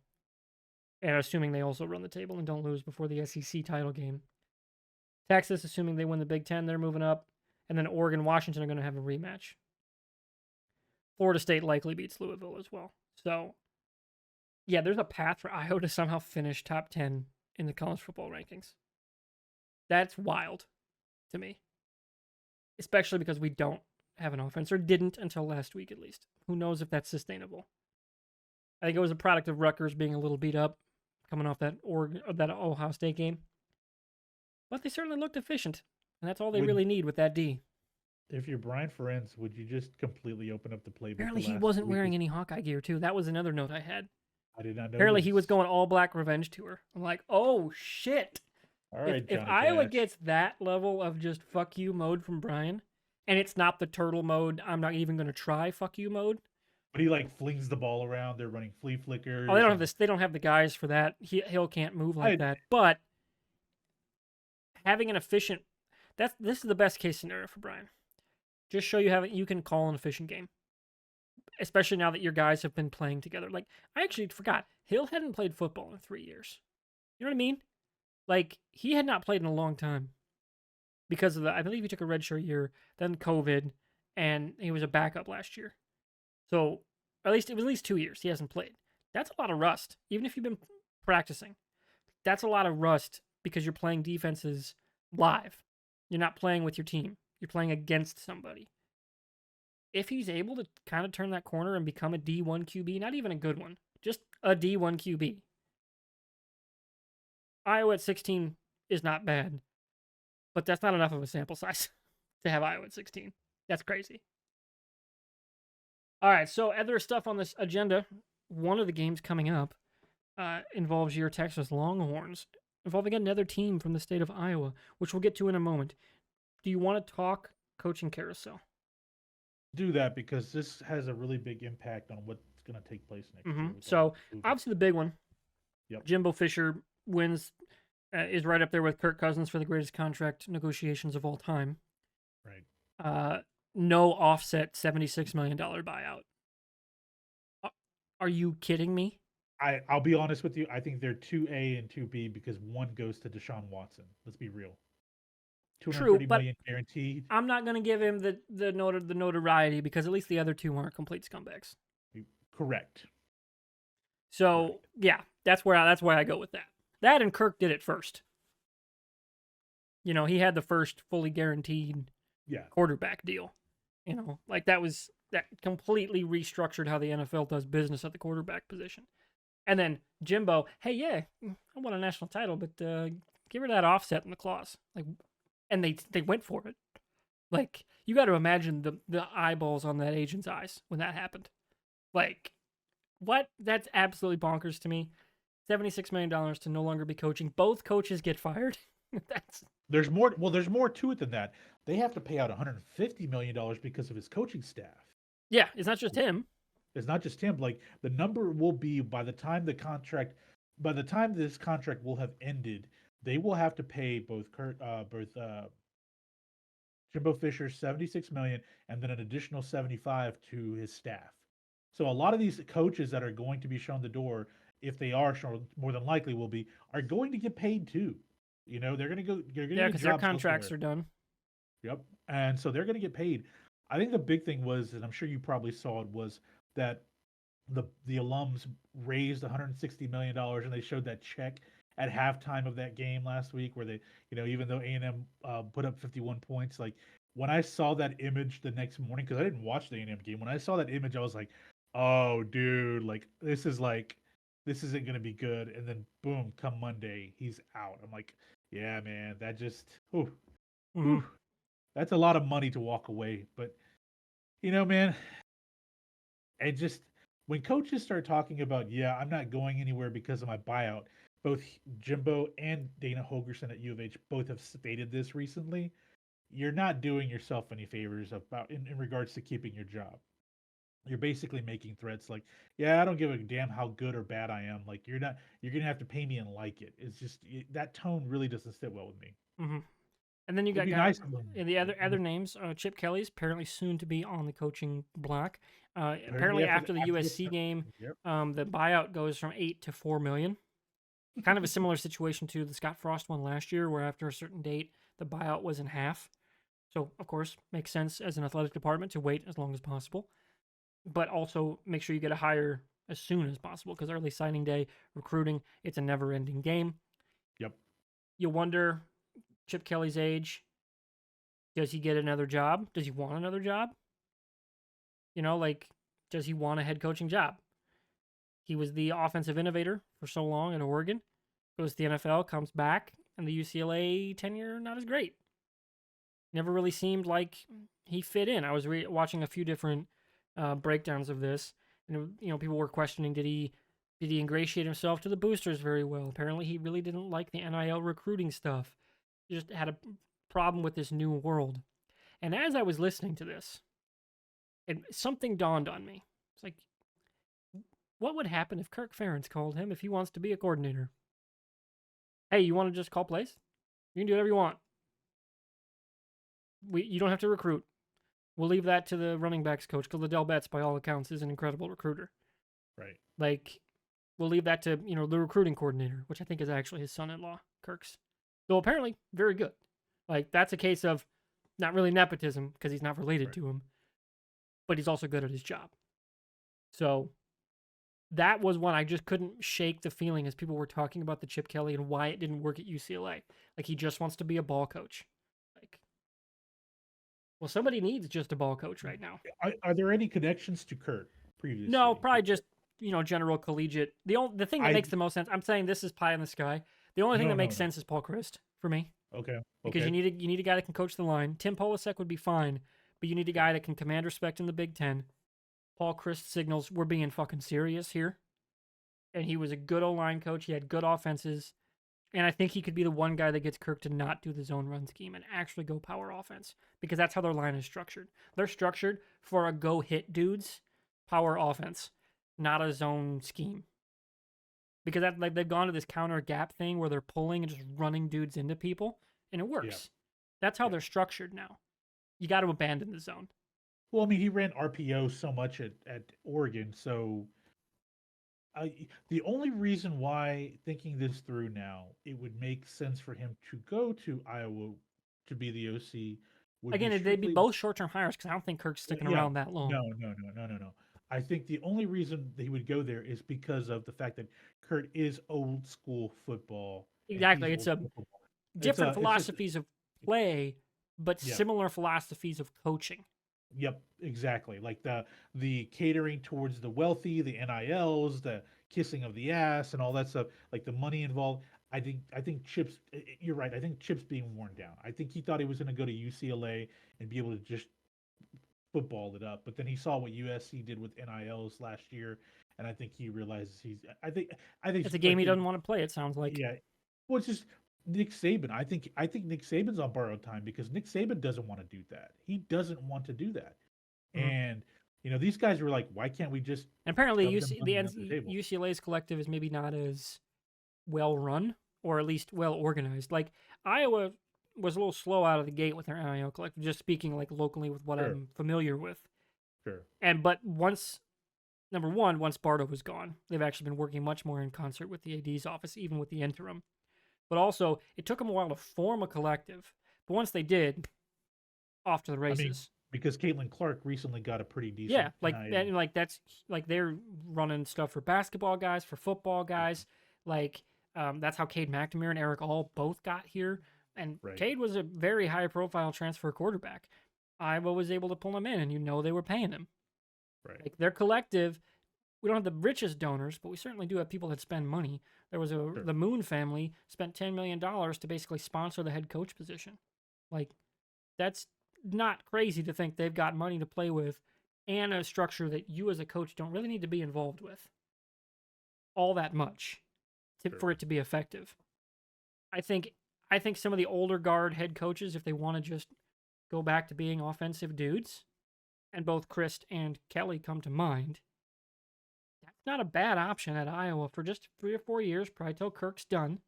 And assuming they also run the table and don't lose before the SEC title game. Texas, assuming they win the Big Ten, they're moving up. And then Oregon, Washington are going to have a rematch. Florida State likely beats Louisville as well. So, yeah, there's a path for Iowa to somehow finish top 10 in the college football rankings. That's wild to me. Especially because we don't have an offense, or didn't until last week at least. Who knows if that's sustainable? I think it was a product of Rutgers being a little beat up, coming off that Ohio State game. But they certainly looked efficient, and that's all they Would really need with that D. if you're Brian Ferentz, would you just completely open up the playbook the Apparently, he last wasn't week? wearing any Hawkeye gear too. That was another note I had. I did not know Apparently, he was this. going all black revenge tour. I'm like, oh shit! All If right, if Johnny Iowa Cash. gets that level of just fuck you mode from Brian, and it's not the turtle mode, I'm not even gonna try fuck you mode. But he like flings the ball around. They're running flea Oh, they flickers don't have and this. They don't have the guys for that. Hill can't move like I that. But having an efficient, this is the best case scenario for Brian. Just show you can call an efficient game, especially now that your guys have been playing together. Like I actually forgot, Hill hadn't played football in 3 years. You know what I mean? Like he had not played in a long time because of I believe he took a redshirt year, then COVID, and he was a backup last year. So at least it was at least 2 years he hasn't played. That's a lot of rust, even if you've been practicing. That's a lot of rust because you're playing defenses live. You're not playing with your team. You're playing against somebody. If he's able to kind of turn that corner and become a D1 QB, not even a good one, just a D1 QB. Iowa at 16 is not bad, but that's not enough of a sample size to have Iowa at 16. That's crazy. All right, so other stuff on this agenda. One of the games coming up involves your Texas Longhorns, involving another team from the state of Iowa, which we'll get to in a moment. Do you want to talk coaching carousel? do that because this has a really big impact on what's going to take place next year. With So, moving. obviously, the big one, Yep. Jimbo Fisher wins, is right up there with Kirk Cousins for the greatest contract negotiations of all time. Right. No offset $76 million buyout. Are you kidding me? I'll be honest with you. I think they're 2A and 2B because one goes to Deshaun Watson. Let's be real. True, 230 but million guaranteed. I'm not going to give him the notoriety because at least the other two aren't complete scumbags. Correct. So Right. yeah, that's why I go with that. That and Kirk did it first. You know, he had the first fully guaranteed quarterback deal. You know, like that completely restructured how the NFL does business at the quarterback position. And then Jimbo, hey, yeah, I won a national title, but give her that offset in the clause. Like, and they went for it. Like, you got to imagine the eyeballs on that agent's eyes when that happened. Like, what? That's absolutely bonkers to me. $76 million to no longer be coaching. Both coaches get fired. There's more. Well, there's more to it than that. They have to pay out $150 million because of his coaching staff. Yeah, it's not just him. It's not just him. Like the number will be by the time this contract will have ended, they will have to pay both Jimbo Fisher 76 million and then an additional 75 to his staff. So a lot of these coaches that are going to be shown the door, if they are shown, more than likely will be, are going to get paid too. You know, they're going to go. They're going to Yeah, because their contracts are done. Yep, and so they're going to get paid. I think the big thing was, and I'm sure you probably saw it, was that the alums raised $160 million, and they showed that check at halftime of that game last week, where they, even though A&M put up 51 points, like when I saw that image the next morning, because I didn't watch the A&M game, when I saw that image, I was like, oh, dude, like this isn't gonna be good. And then boom, come Monday, he's out. I'm like, yeah, man, that just, Mm-hmm. that's a lot of money to walk away. But man, and just when coaches start talking about, yeah, I'm not going anywhere because of my buyout, both Jimbo and Dana Holgerson at U of H both have stated this recently. You're not doing yourself any favors about in regards to keeping your job. You're basically making threats like, yeah, I don't give a damn how good or bad I am. Like you're gonna have to pay me and like it. It's just that tone really doesn't sit well with me. Mm-hmm. And then you It'd got be guy nice to in the other names. Chip Kelly's apparently soon to be on the coaching block. apparently Apparently after the after USC game, yep. the buyout goes from 8 to 4 million. Kind of a similar situation to the Scott Frost one last year, where after a certain date the buyout was in half. So of course makes sense as an athletic department to wait as long as possible, but also make sure you get a hire as soon as possible because early signing day recruiting, it's a never-ending game. Yep. You wonder Chip Kelly's age. Does he get another job? Does he want another job? Does he want a head coaching job? He was the offensive innovator for so long at Oregon. Goes to the NFL, comes back, and the UCLA tenure not as great. Never really seemed like he fit in. I was watching a few different breakdowns of this, and people were questioning did he ingratiate himself to the boosters very well? Apparently, he really didn't like the NIL recruiting stuff. He just had a problem with this new world. And as I was listening to this, something dawned on me. It's like, what would happen if Kirk Ferentz called him if he wants to be a coordinator? Hey, you want to just call plays? You can do whatever you want. You don't have to recruit. We'll leave that to the running backs coach, because Liddell Betts, by all accounts, is an incredible recruiter. Right. Like, we'll leave that to, the recruiting coordinator, which I think is actually his son-in-law, Kirk's. Though apparently very good. Like, that's a case of not really nepotism, because he's not related to him, but he's also good at his job. So that was one I just couldn't shake the feeling as people were talking about the Chip Kelly and why it didn't work at UCLA. Like, he just wants to be a ball coach. Like, well, somebody needs just a ball coach right now. Are there any connections to Kurt previously? No, probably just, general collegiate. The thing that makes the most sense, I'm saying this is pie in the sky. The only thing that makes sense is Paul Chryst for me. Okay. Because you need a guy that can coach the line. Tim Polasek would be fine, but you need a guy that can command respect in the Big Ten. Paul Chryst signals we're being fucking serious here. And he was a good O-line coach. He had good offenses. And I think he could be the one guy that gets Kirk to not do the zone run scheme and actually go power offense. Because that's how their line is structured. They're structured for a go hit dudes power offense, not a zone scheme. Because they've gone to this counter gap thing where they're pulling and just running dudes into people. And it works. Yeah. That's how they're structured now. You got to abandon the zone. Well, I mean, he ran RPO so much at Oregon, so the only reason why, thinking this through now, it would make sense for him to go to Iowa to be the OC. Again, they'd be both short-term hires because I don't think Kirk's sticking around that long. No. I think the only reason that he would go there is because of the fact that Kurt is old school football. Exactly. It's different philosophies of play, but similar philosophies of coaching. Yep, exactly. Like the catering towards the wealthy, the NILs, the kissing of the ass, and all that stuff. Like the money involved. I think Chip's. You're right. I think Chip's being worn down. I think he thought he was going to go to UCLA and be able to just football it up, but then he saw what USC did with NILs last year, and I think he realizes I think it's a game he doesn't want to play. It sounds like. Yeah. Well, it's just Nick Saban. I think Nick Saban's on borrowed time because Nick Saban doesn't want to do that. He doesn't want to do that. Mm-hmm. And these guys were like, why can't we just? And apparently, UCLA's collective is maybe not as well run, or at least well organized. Like Iowa was a little slow out of the gate with their NIL collective. Just speaking like locally with what I'm familiar with. Sure. But once Bardo was gone, they've actually been working much more in concert with the AD's office, even with the interim. But also, it took them a while to form a collective. But once they did, off to the races. because Caitlin Clark recently got a pretty Yeah, decent like NIL. and like that's like they're running stuff for basketball guys, for football guys. Like that's how Cade McNamara and Eric All both got here. And Right, Cade was a very high profile transfer quarterback. Iowa was able to pull him in, and they were paying him. right, Like their collective, we don't have the richest donors, but we certainly do have people that spend money. There was sure, the Moon family spent $10 million to basically sponsor the head coach position. Like that's not crazy to think they've got money to play with and a structure that you as a coach don't really need to be involved with all that much sure. for it to be effective. I think some of the older guard head coaches, if they want to just go back to being offensive dudes, and both Christ and Kelly come to mind, that's not a bad option at Iowa for just 3 or 4 years, probably till Kirk's done.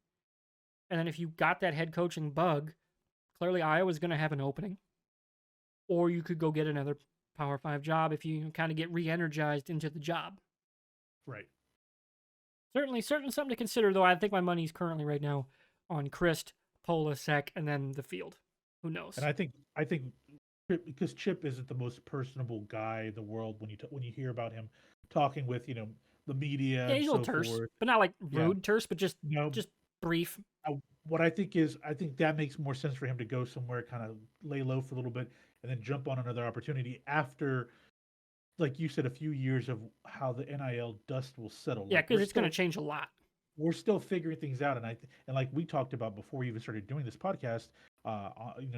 And then if you got that head coaching bug, clearly Iowa's going to have an opening. Or you could go get another Power 5 job if you kind of get re-energized into the job. Right. Certainly something to consider, though. I think my money's currently right now on Christ, Polasek, and then the field. Who knows? And I think because Chip isn't the most personable guy in the world when you hear about him talking with the media Yeah, and he's a little so terse, forth. but not like Yeah, rude terse, but no. just brief. What I think is I think that makes more sense for him to go somewhere, kind of lay low for a little bit, and then jump on another opportunity after, like you said, a few years of how the NIL dust will settle. Yeah, Like because it's going to change a lot. we're still figuring things out, and and like we talked about before we even started doing this podcast,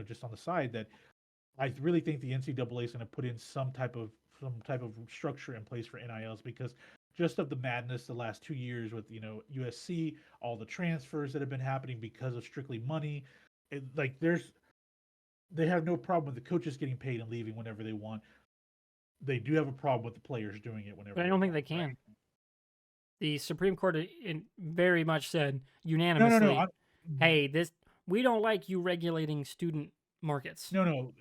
just on the side, that I really think the NCAA is going to put in some type of structure in place for NILs, because just of the madness the last 2 years with USC, all the transfers that have been happening because of strictly money. Like they have no problem with the coaches getting paid and leaving whenever they want. They do have a problem with the players doing it whenever But I they don't think want, they right? can. The Supreme Court very much said No. unanimously, "Hey, we don't like you regulating student markets." No.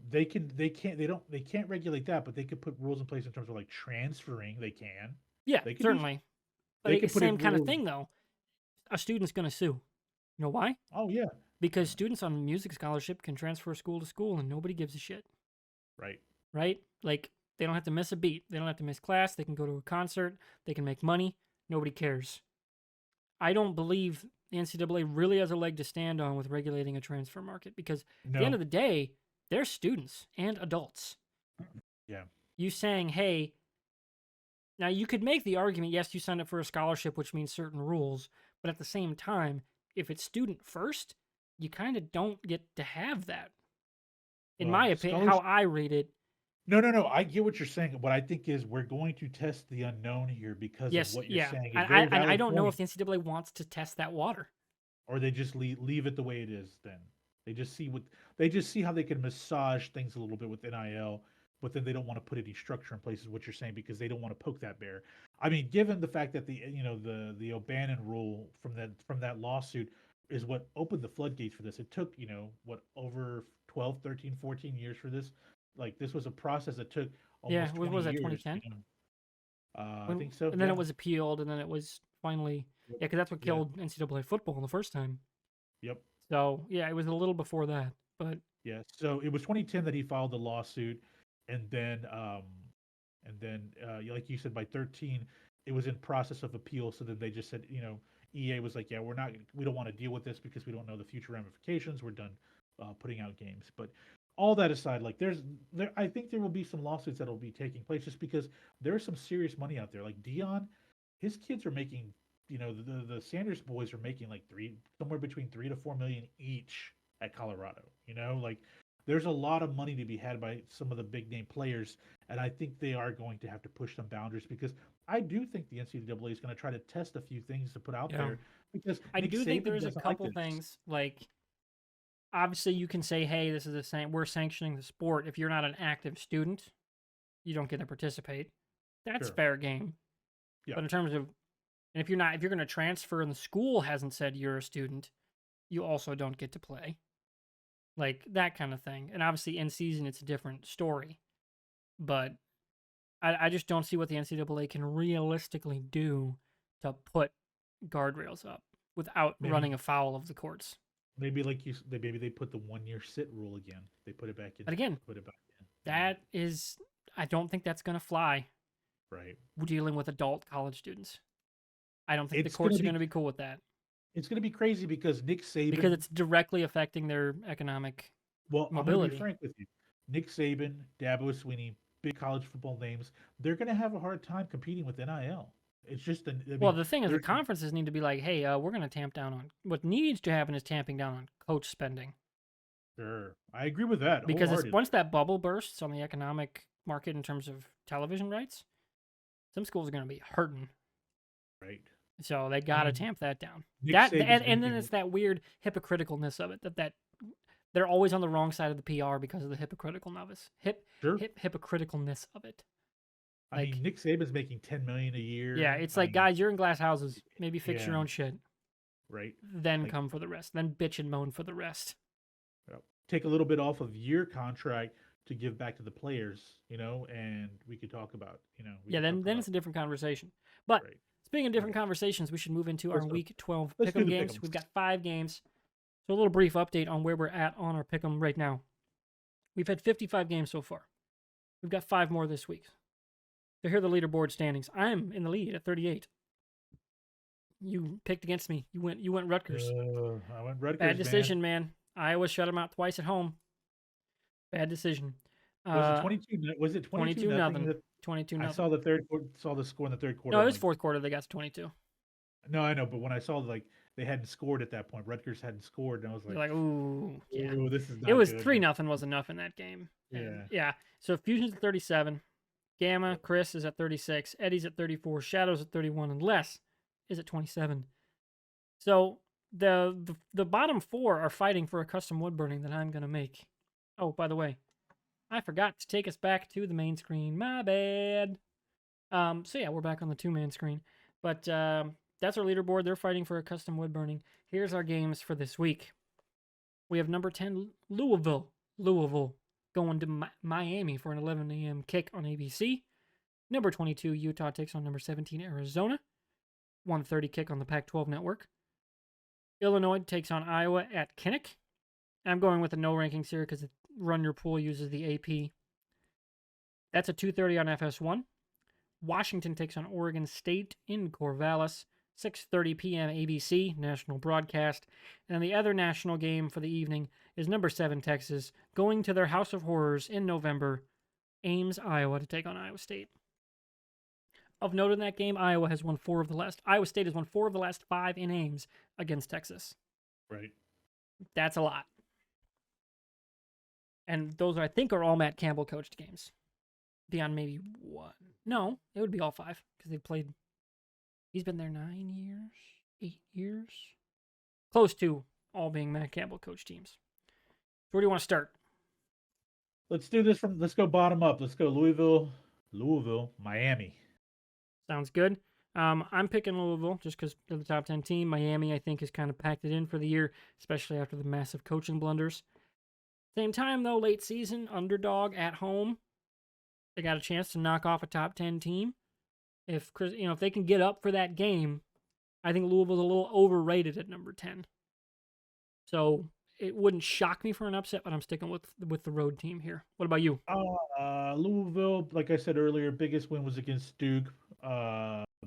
They can't regulate that, but they could put rules in place in terms of like transferring. They can. Yeah, They could do. certainly. But They could put in same kind of rules. thing, though. A student's going to sue. You know why? Oh yeah. Because students on music scholarship can transfer school to school and nobody gives a shit, Right. right? Like, they don't have to miss a beat. They don't have to miss class. They can go to a concert. They can make money. Nobody cares. I don't believe the NCAA really has a leg to stand on with regulating a transfer market, because at the end No. of the day, they're students and adults. Yeah. You saying, hey, now you could make the argument, yes, you signed up for a scholarship, which means certain rules, but at the same time, if it's student first, you kind of don't get to have that. In Well, my opinion, how I read it, no. I get what you're saying. What I think is we're going to test the unknown here because of yes, what you're yeah. saying. A very And I valid don't know if point. the NCAA wants to test that water. Or they just leave it the way it is. Then they just see how they can massage things a little bit with NIL, but then they don't want to put any structure in place. Is what you're saying, because they don't want to poke that bear. I mean, given the fact that the O'Bannon rule from that lawsuit is what opened the floodgates for this. It took what, over 12, 13, 14 years for this. Like, this was a process that took Yeah, almost what 20 was that, years. 2010? I think so. And then Yeah. it was appealed, and then it was finally, Yep. yeah, because that's what Yeah. killed NCAA football the first time. Yep. So, yeah, it was a little before that, but Yeah. So it was 2010 that he filed the lawsuit, and then like you said, by 13, it was in process of appeal. So then they just said, EA was like, yeah, we don't want to deal with this because we don't know the future ramifications. We're done putting out games. But all that aside, like I think there will be some lawsuits that will be taking place, just because there's some serious money out there. Like Dion, his kids are making, the Sanders boys are making like somewhere between 3 to 4 million each at Colorado. Like, there's a lot of money to be had by some of the big name players, and I think they are going to have to push some boundaries, because I do think the NCAA is going to try to test a few things to put out yeah. there, because I Nick do think Saban there's a doesn't like couple this. things, like, obviously you can say, hey, this is we're sanctioning the sport. If you're not an active student, you don't get to participate. That's Sure. fair game. Yeah. But in terms of, and if you're going to transfer and the school hasn't said you're a student, you also don't get to play. Like, that kind of thing. And obviously in season it's a different story. But I just don't see what the NCAA can realistically do to put guardrails up without Maybe running afoul of the courts. maybe like maybe they put the 1 year sit rule again. They put it back in. But again, Put it back in. That is, I don't think that's going to fly. Right. We're dealing with adult college students. I don't think the It's courts gonna are going be to be cool with that it's gonna be crazy because Nick because Saban. it's directly affecting their economic Well, I'm gonna be mobility. frank with you. Nick Saban, Dabo Swinney, big college football names. They're gonna have a hard time competing with NIL. It's just, I Well, mean, the thing is, the they're conferences need to be like, hey, we're going to tamp down on what needs to happen is tamping down on coach spending. sure. I agree with that Because it's wholeheartedly. once that bubble bursts on the economic market in terms of television rights, some schools are going to be hurting. Right. So they I got to mean, tamp that down. Nick That Saban's and then making it's that weird hypocriticalness of it that they're always on the wrong side of the PR because of the sure. hypocriticalness of it. I Like, mean, Nick Saban's making 10 million a yeah, year. it's I like, mean, guys, you're in glass houses. Maybe fix your yeah, own shit. right. Then Like, come for the rest. Then bitch and moan for the rest. take a little bit off of your contract to give back to the players, and we could talk about, we Yeah, could talk then about it's a different conversation. But right. speaking of different Okay. conversations, we should move into our Let's Week 12 let's do pick'em the games. pick'ems. We've got 5 games. So a little brief update on where we're at on our pick'em right now. We've had 55 games so far. We've got 5 more this week. So here are the leaderboard standings. I'm in the lead at 38. You picked against me. You went Rutgers. I went Rutgers, Bad man. decision, man. Iowa shut them out twice at home. Bad decision. Was it 22? Was it 22 22 nothing? nothing. 22 I nothing. saw the third quarter, saw the score in the third quarter. No, it I'm was like, fourth quarter. They got to 22. no, I know, but when I saw like they hadn't scored at that point, Rutgers hadn't scored, and I was You're like, like, ooh, yeah. "Ooh, this is It not was good, 3 man." nothing was enough in that game. And Yeah. yeah. So Fusion's at 37. Gamma, Chris is at 36. Eddie's at 34. Shadow's at 31. And Les is at 27. So the bottom 4 are fighting for a custom wood burning that I'm gonna make. Oh, by the way, I forgot to take us back to the main screen. My bad. So yeah, we're back on the 2-man screen. But that's our leaderboard. They're fighting for a custom wood burning. Here's our games for this week. We have number 10, Louisville. Louisville going to Miami for an 11 a.m. kick on ABC. Number 22, Utah takes on number 17, Arizona. 1:30 kick on the Pac-12 network. Illinois takes on Iowa at Kinnick. I'm going with the no rankings here because Run Your Pool uses the AP. That's a 2:30 on FS1. Washington takes on Oregon State in Corvallis. 6:30 p.m. ABC, national broadcast. And the other national game for the evening is number 7, Texas, going to their House of Horrors in November, Ames, Iowa, to take on Iowa State. Of note in that game, Iowa State has won 4 of the last 5 in Ames against Texas. Right. That's a lot. And those, I think, are all Matt Campbell coached games. Beyond maybe one. No, it would be all 5 because they've played. He's been there 9 years, 8 years. Close to all being Matt Campbell coached teams. So where do you want to start? Let's do this let's go bottom up. Let's go Louisville, Miami. Sounds good. I'm picking Louisville just because they're the top 10 team. Miami, I think, has kind of packed it in for the year, especially after the massive coaching blunders. Same time, though, late season, underdog at home. They got a chance to knock off a top 10 team. If they can get up for that game, I think Louisville's a little overrated at number 10. So it wouldn't shock me for an upset, but I'm sticking with the road team here. What about you? Louisville, like I said earlier, biggest win was against Duke.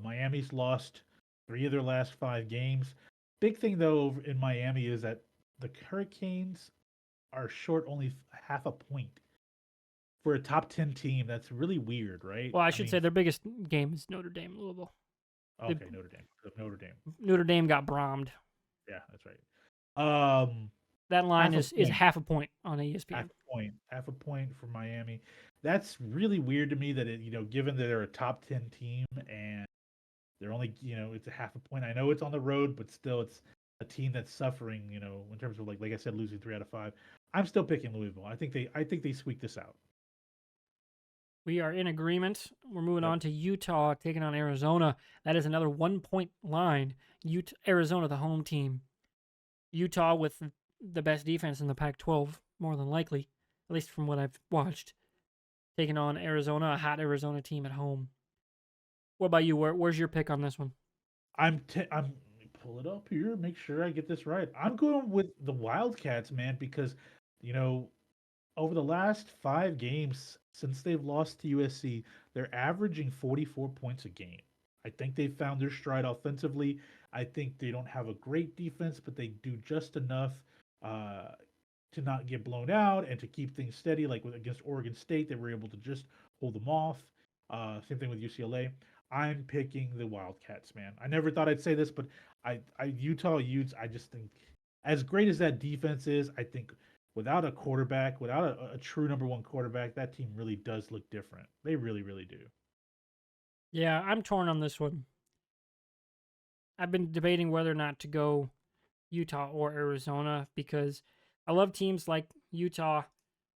Miami's lost 3 of their last 5 games. Big thing though in Miami is that the Hurricanes are short only half a point for a top 10 team. That's really weird, right? Well, I should say their biggest game is Notre Dame, Louisville. Okay, Notre Dame. Notre Dame got brommed. Yeah, that's right. That line is half a point on ESPN. Half a point for Miami. That's really weird to me that given that they're a top 10 team and they're only, it's a half a point. I know it's on the road, but still it's a team that's suffering, in terms of like I said, losing 3 out of 5. I'm still picking Louisville. I think they squeak this out. We are in agreement. We're moving on to Utah taking on Arizona. That is another 1-point line. Arizona, the home team. Utah with the best defense in the Pac-12, more than likely, at least from what I've watched. Taking on Arizona, a hot Arizona team at home. What about you? Where's your pick on this one? I'm pull it up here, make sure I get this right. I'm going with the Wildcats, man, because over the last 5 games since they've lost to USC, they're averaging 44 points a game. I think they've found their stride offensively. I think they don't have a great defense, but they do just enough uh, to not get blown out and to keep things steady. Like against Oregon State, they were able to just hold them off. Same thing with UCLA. I'm picking the Wildcats, man. I never thought I'd say this, but Utah Utes. I just think, as great as that defense is, I think without a quarterback, without a true number one quarterback, that team really does look different. They really, really do. Yeah, I'm torn on this one. I've been debating whether or not to go Utah or Arizona because I love teams like Utah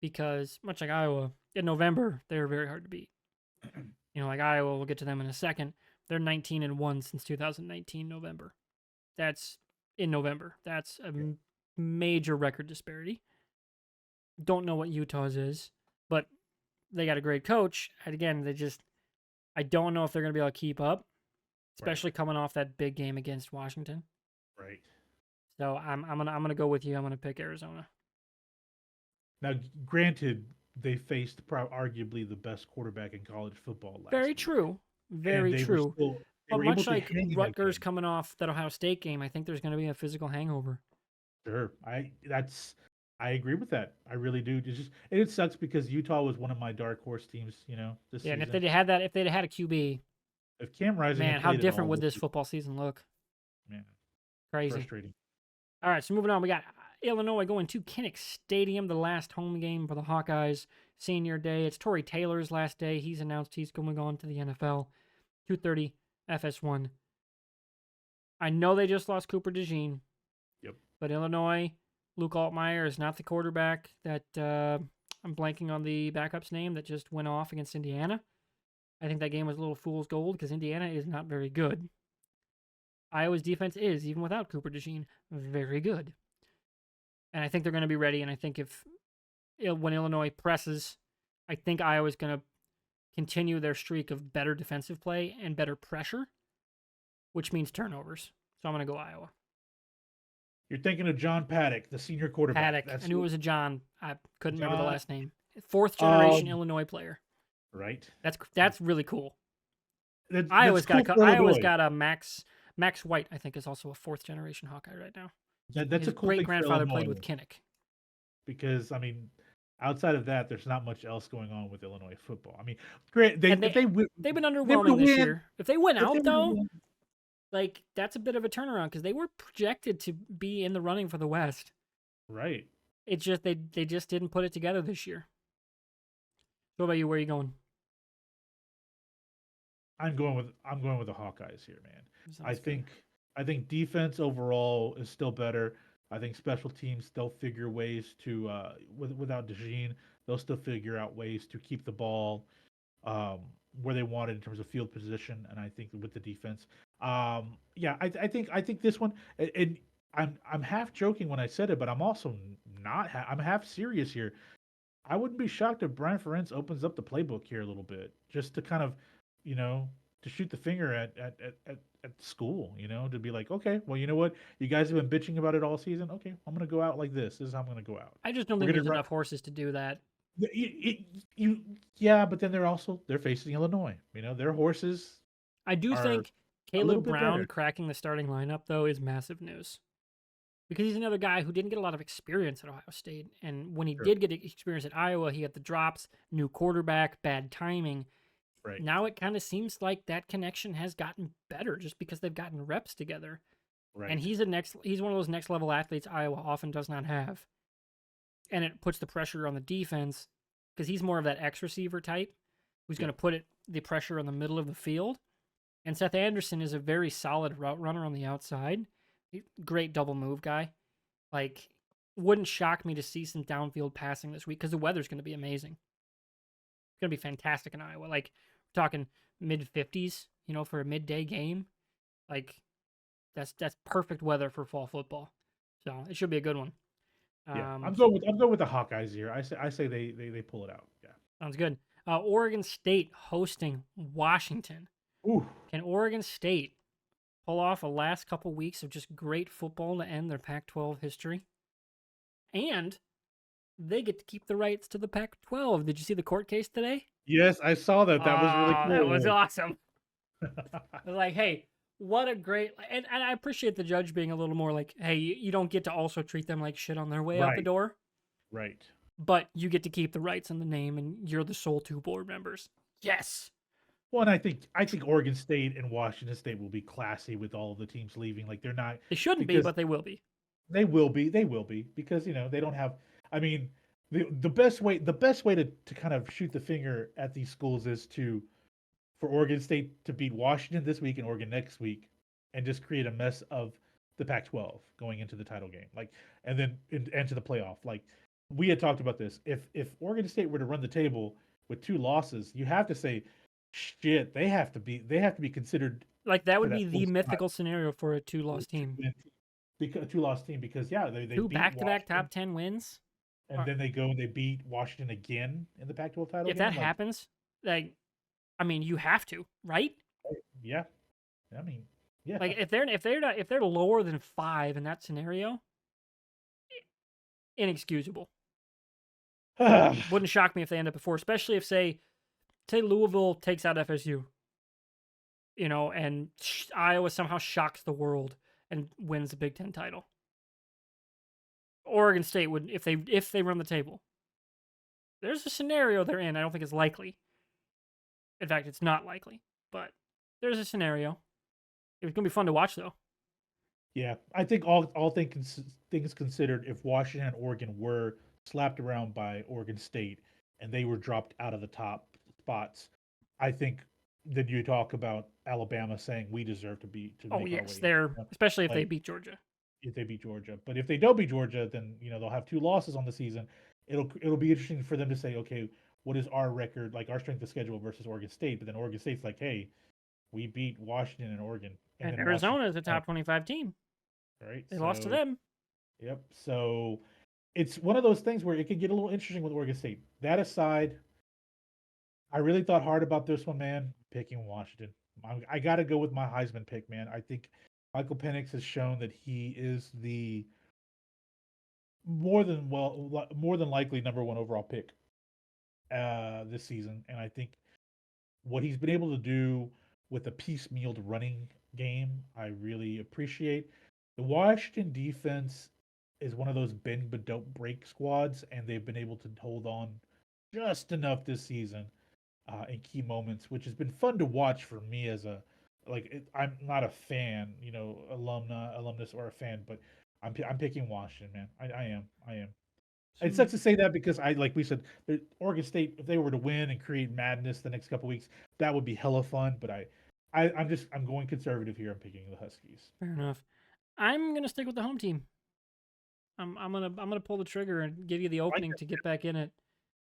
because, much like Iowa, in November, they're very hard to beat. Like Iowa, we'll get to them in a second. They're 19-1 since 2019 November. That's in November. That's a major record disparity. Don't know what Utah's is, but they got a great coach. And again, I don't know if they're going to be able to keep up, especially coming off that big game against Washington. Right. So I'm gonna go with you. I'm gonna pick Arizona. Now, granted, they faced arguably the best quarterback in college football last Very week. true. Very true. But much like Rutgers coming off that Ohio State game, I think there's going to be a physical hangover. Sure, I agree with that. I really do. It sucks because Utah was one of my dark horse teams. This season. And if they'd had a QB, if Cam Rising, man, how different would this football season look? Man, crazy, frustrating. All right, so moving on, we got Illinois going to Kinnick Stadium, the last home game for the Hawkeyes. Senior day. It's Torrey Taylor's last day. He's announced he's going on to the NFL. 2:30 FS1. I know they just lost Cooper Dejean. Yep. But Illinois, Luke Altmaier is not the quarterback that I'm blanking on the backup's name that just went off against Indiana. I think that game was a little fool's gold because Indiana is not very good. Iowa's defense is, even without Cooper Dejean, very good. And I think they're going to be ready. And I think when Illinois presses, I think Iowa's going to continue their streak of better defensive play and better pressure, which means turnovers. So I'm going to go Iowa. You're thinking of John Paddock, the senior quarterback. Paddock. I knew it was a John. I couldn't remember the last name. Fourth generation Illinois player. Right. That's really cool. Iowa's got a Max White, I think, is also a fourth generation Hawkeye right now. That's His a cool great grandfather played with Kinnick. Because outside of that, there's not much else going on with Illinois football. Great. They've been underwhelming this year. If they win out, though, that's a bit of a turnaround because they were projected to be in the running for the West. Right. It's just they just didn't put it together this year. So what about you? Where are you going? I'm going with the Hawkeyes here, man. I think defense overall is still better. I think special teams, they'll figure ways to without Dejean, they'll still figure out ways to keep the ball where they want it in terms of field position. And I think with the defense, I think this one, and I'm half joking when I said it, but I'm also not. I'm half serious here. I wouldn't be shocked if Brian Ferentz opens up the playbook here a little bit, just to kind of, to shoot the finger at school, to be like, okay, well, you know what? You guys have been bitching about it all season. Okay, I'm going to go out like this. This is how I'm going to go out. I just don't think there's enough horses to do that. Yeah, but then they're facing Illinois. Their horses. I do think Caleb Brown cracking the starting lineup, though, is massive news. Because he's another guy who didn't get a lot of experience at Ohio State. And when he did get experience at Iowa, he had the drops, new quarterback, bad timing. Right. Now it kind of seems like that connection has gotten better just because they've gotten reps together. Right. And he's one of those next level athletes Iowa often does not have. And it puts the pressure on the defense because he's more of that X receiver type who's going to put the pressure on the middle of the field. And Seth Anderson is a very solid route runner on the outside. Great double move guy. Wouldn't shock me to see some downfield passing this week because the weather's going to be amazing. It's going to be fantastic in Iowa. We're talking mid-50s, for a midday game. That's perfect weather for fall football. So it should be a good one. Yeah, I'm going with the Hawkeyes here. I say they pull it out. Yeah, sounds good. Oregon State hosting Washington. Ooh. Can Oregon State pull off a last couple weeks of just great football to end their Pac-12 history? And they get to keep the rights to the Pac-12. Did you see the court case today? Yes, I saw that. That was really Oh, that was cool. awesome. I was like, hey, what a great and I appreciate the judge being a little more like, hey, you don't get to also treat them like shit on their way out the Right, door, right. but you get to keep the rights and the name, and you're the sole two board members. Yes, Well, and I think Oregon State and Washington State will be classy with all of the teams leaving. Like they're not they shouldn't be, because but they will be. they will be because they don't have. I mean, the best way to kind of shoot the finger at these schools is to for Oregon State to beat Washington this week and Oregon next week, and just create a mess of the Pac-12 going into the title game, like, and then into the playoff. Like we had talked about this. If Oregon State were to run the table with 2 losses, you have to say, shit, they have to be considered Like that for would that be the fourth spot. mythical scenario for a two-loss team. Because a 2 loss team, because yeah, they Two beat back-to-back Washington top 10 wins. and then they go and they beat Washington again in the Pac-12 title If that game. Like, happens, like, I mean, you have to, right? yeah, I mean, yeah. Like if they're lower than 5 in that scenario, inexcusable. Wouldn't shock me if they end up at 4, especially if say Louisville takes out FSU, and Iowa somehow shocks the world and wins the Big Ten title. Oregon State would if they run the table. There's a scenario they're in. I don't think it's likely. In fact, it's not likely. But there's a scenario. It's gonna be fun to watch though. Yeah, I think all things considered, if Washington and Oregon were slapped around by Oregon State and they were dropped out of the top spots, I think then you talk about Alabama saying we deserve to Oh make our yes, way. they're especially if they Like beat Georgia. if they beat Georgia, but if they don't beat Georgia, then they'll have 2 losses on the season. It'll be interesting for them to say, okay, what is our record, like our strength of schedule versus Oregon State? But then Oregon State's like, hey, we beat Washington and Oregon, and And then Washington, Arizona is a top 25 team. right? They lost to So them. yep. So it's one of those things where it could get a little interesting with Oregon State. That aside, I really thought hard about this one, man. Picking Washington. I got to go with my Heisman pick, man. I think Michael Penix has shown that he is the more than likely number one overall pick this season, and I think what he's been able to do with a piecemealed running game, I really appreciate. The Washington defense is one of those bend but don't break squads, and they've been able to hold on just enough this season in key moments, which has been fun to watch for me as I'm not a fan, alumnus or a fan, but I'm picking Washington, man. I am. It sucks to say that because like we said, Oregon State, if they were to win and create madness the next couple weeks, that would be hella fun. But I'm going conservative here. I'm picking the Huskies. Fair enough. I'm gonna stick with the home team. I'm gonna pull the trigger and give you the I like opening that. to get back in it.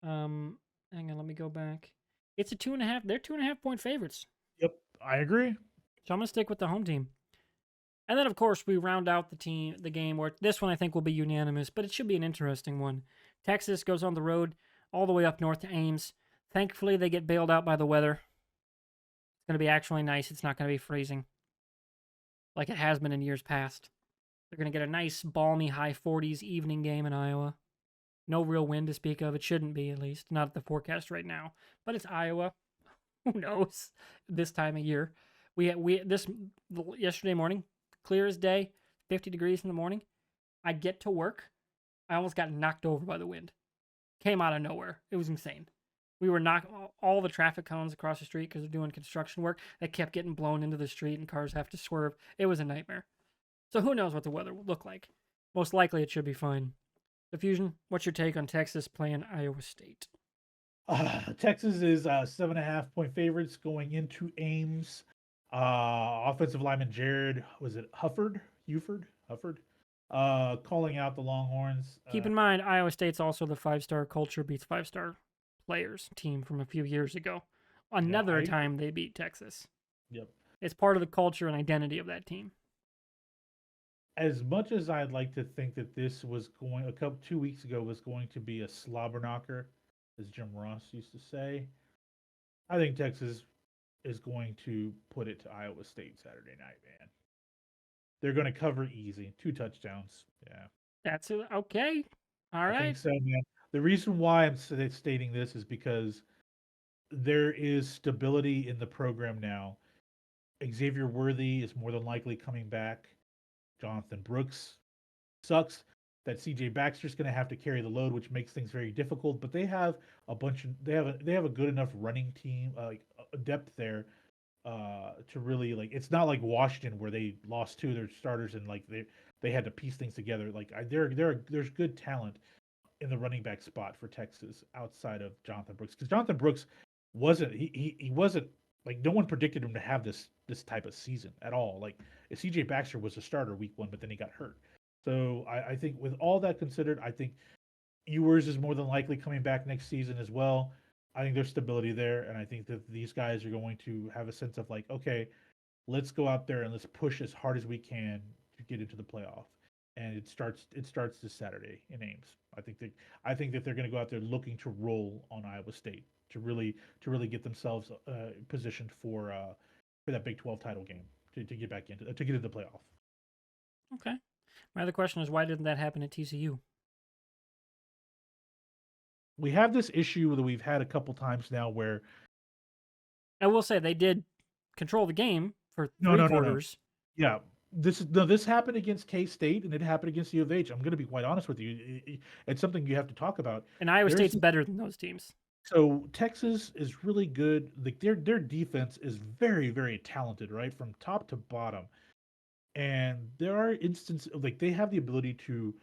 Hang on, let me go back. It's a 2.5. They're 2.5 point favorites. Yep, I agree. So I'm gonna stick with the home team. And then of course we round out the game where this one I think will be unanimous, but it should be an interesting one. Texas goes on the road all the way up north to Ames. Thankfully they get bailed out by the weather. It's gonna be actually nice. It's not gonna be freezing like it has been in years past. They're going to get a nice, balmy, high 40s evening game in Iowa. No real wind to speak of. It shouldn't be, at least. Not at the forecast right now. But it's Iowa. Who knows? This time of year. Yesterday morning, clear as day, 50 degrees in the morning. I get to work. I almost got knocked over by the wind. Came out of nowhere. It was insane. We were knocking all the traffic cones across the street because they're doing construction work. They kept getting blown into the street and cars have to swerve. It was a nightmare. So who knows what the weather will look like. Most likely it should be fine. Diffusion, what's your take on Texas playing Iowa State? Texas is 7.5 point favorites going into Ames. Offensive lineman Jared, was it Hufford? Calling out the Longhorns. Keep in mind, Iowa State's also the 5-star culture beats 5-star players team from a few years ago. Another time they beat Texas. Yep. It's part of the culture and identity of that team. As much as I'd like to think that this was 2 weeks ago was going to be a slobber knocker, as Jim Ross used to say, I think Texas is going to put it to Iowa State Saturday night, man. They're going to cover easy, 2 touchdowns. Yeah, That's okay. All I right. think so, man. The reason why I'm stating this is because there is stability in the program now. Xavier Worthy is more than likely coming back. Jonathan Brooks sucks that CJ Baxter's going to have to carry the load, which makes things very difficult. But they have they have a good enough running team, depth there, to really like. It's not like Washington where they lost two of their starters and like they had to piece things together. Like there's good talent in the running back spot for Texas outside of Jonathan Brooks, because Jonathan Brooks he wasn't like, no one predicted him to have this type of season at all. Like CJ Baxter was a starter week 1, but then he got hurt. So I think with all that considered, I think Ewers is more than likely coming back next season as well. I think there's stability there, and I think that these guys are going to have a sense of like, okay, let's go out there and let's push as hard as we can to get into the playoff. And it starts this Saturday in Ames. I think that they're going to go out there looking to roll on Iowa State to really get themselves positioned for that Big 12 title game to get back into to get into the playoff. Okay. My other question is, why didn't that happen at TCU? We have this issue that we've had a couple times now where I will say they did control the game for no, three no, no, no. quarters. Yeah, this happened against K-State and it happened against U of H. I'm going to be quite honest with you. It's something you have to talk about. And Iowa State's better than those teams. So Texas is really good. Like their defense is very, very talented, right, from top to bottom. And there are instances like they have the ability to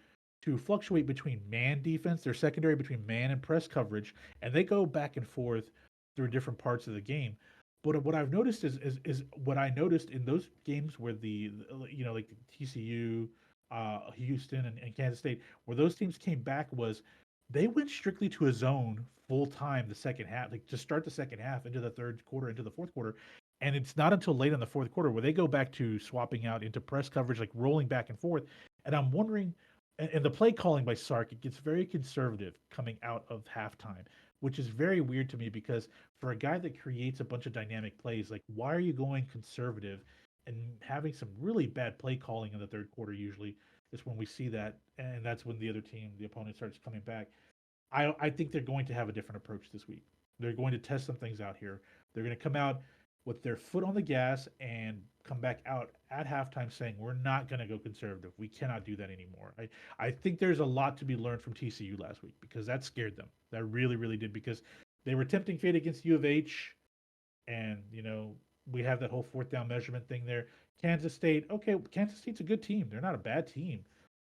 fluctuate between man defense, their secondary between man and press coverage, and they go back and forth through different parts of the game. But what I've noticed is what I noticed in those games where the like TCU, Houston, and Kansas State, where those teams came back was they went strictly to a zone full time the second half, like to start the second half into the third quarter, into the fourth quarter. And it's not until late in the fourth quarter where they go back to swapping out into press coverage, like rolling back and forth. And I'm wondering, and the play calling by Sark, it gets very conservative coming out of halftime, which is very weird to me because for a guy that creates a bunch of dynamic plays, like why are you going conservative and having some really bad play calling in the third quarter usually is when we see that, and that's when the other team, the opponent, starts coming back. I think they're going to have a different approach this week. They're going to test some things out here. They're going to come out with their foot on the gas and come back out at halftime saying, we're not going to go conservative. We cannot do that anymore. I think there's a lot to be learned from TCU last week because that scared them. That really, really did, because they were tempting fate against U of H. And, we have that whole fourth down measurement thing there. Kansas State, okay, Kansas State's a good team. They're not a bad team.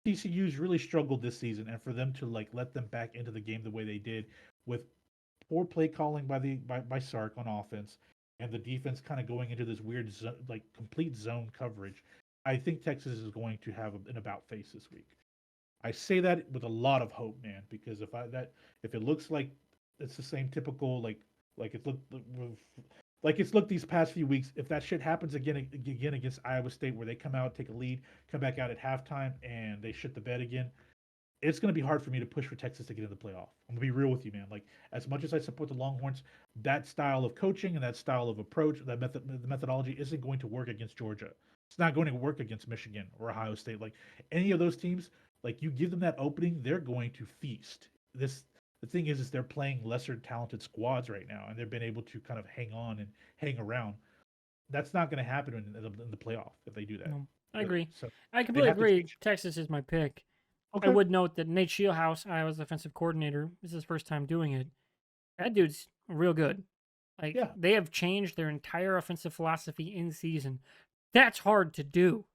TCU's really struggled this season, and for them to like let them back into the game the way they did with poor play calling by Sark on offense, and the defense kind of going into this weird like complete zone coverage, I think Texas is going to have an about face this week. I say that with a lot of hope, man, because if it looks like it's the same typical like it's looked these past few weeks, if that shit happens again against Iowa State where they come out, take a lead, come back out at halftime, and they shit the bed again, it's going to be hard for me to push for Texas to get in the playoff. I'm going to be real with you, man. Like, as much as I support the Longhorns, that style of coaching and that style of approach, the methodology isn't going to work against Georgia. It's not going to work against Michigan or Ohio State. Like, any of those teams, like, you give them that opening, they're going to feast. The thing is they're playing lesser talented squads right now, and they've been able to kind of hang on and hang around. That's not going to happen in the playoff if they do that. No, I agree. So I completely agree. Texas is my pick. Okay. I would note that Nate Shieldhouse, Iowa's offensive coordinator, this is his first time doing it. That dude's real good. Like, they have changed their entire offensive philosophy in season. That's hard to do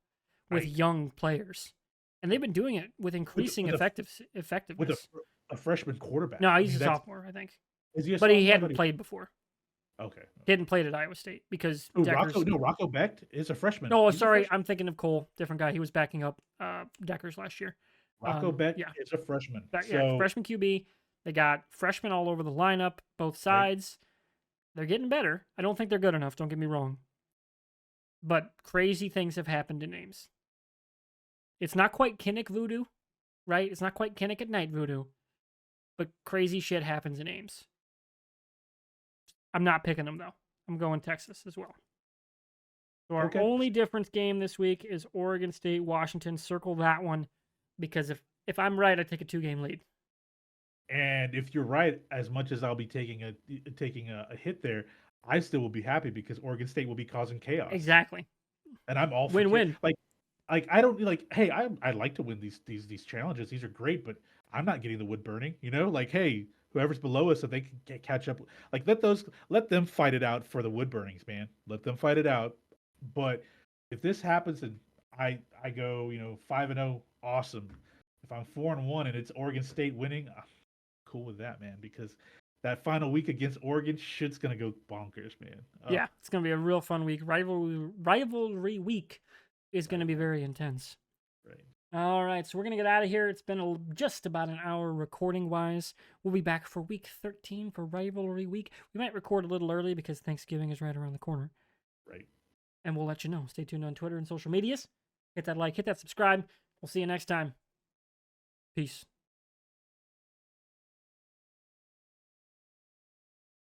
with young players. And they've been doing it with increasing effectiveness. With a freshman quarterback. No, he's a sophomore, I think. Is he a but sophomore? He hadn't played before. Okay. He hadn't played at Iowa State because Rocco Becht is a freshman. No, sorry, I'm thinking of Cole, different guy. He was backing up Deckers last year. Rocco Becht is a freshman. Freshman QB. They got freshmen all over the lineup, both sides. Right. They're getting better. I don't think they're good enough, don't get me wrong. But crazy things have happened in Ames. It's not quite Kinnick voodoo, right? It's not quite Kinnick at night voodoo. But crazy shit happens in Ames. I'm not picking them, though. I'm going Texas as well. So our only difference game this week is Oregon State, Washington. Circle that one, because if I'm right, I take a 2-game lead. And if you're right, as much as I'll be taking a hit there, I still will be happy because Oregon State will be causing chaos, Exactly. and I'm all for Win-win. like I don't like. Hey, I like to win these challenges. These are great, but I'm not getting the wood burning. Like hey, whoever's below us, if they can catch up, like let them fight it out for the wood burnings, man. Let them fight it out. But if this happens and I go 5-0, awesome. If I'm 4-1 and it's Oregon State winning, I'm cool with that, man. Because that final week against Oregon, shit's gonna go bonkers, man. Yeah, it's going to be a real fun week. Rivalry week is going to be very intense. Right. All right, so we're going to get out of here. It's been just about an hour recording-wise. We'll be back for week 13 for Rivalry Week. We might record a little early because Thanksgiving is right around the corner. Right. And we'll let you know. Stay tuned on Twitter and social medias. Hit that like, hit that subscribe. We'll see you next time. Peace.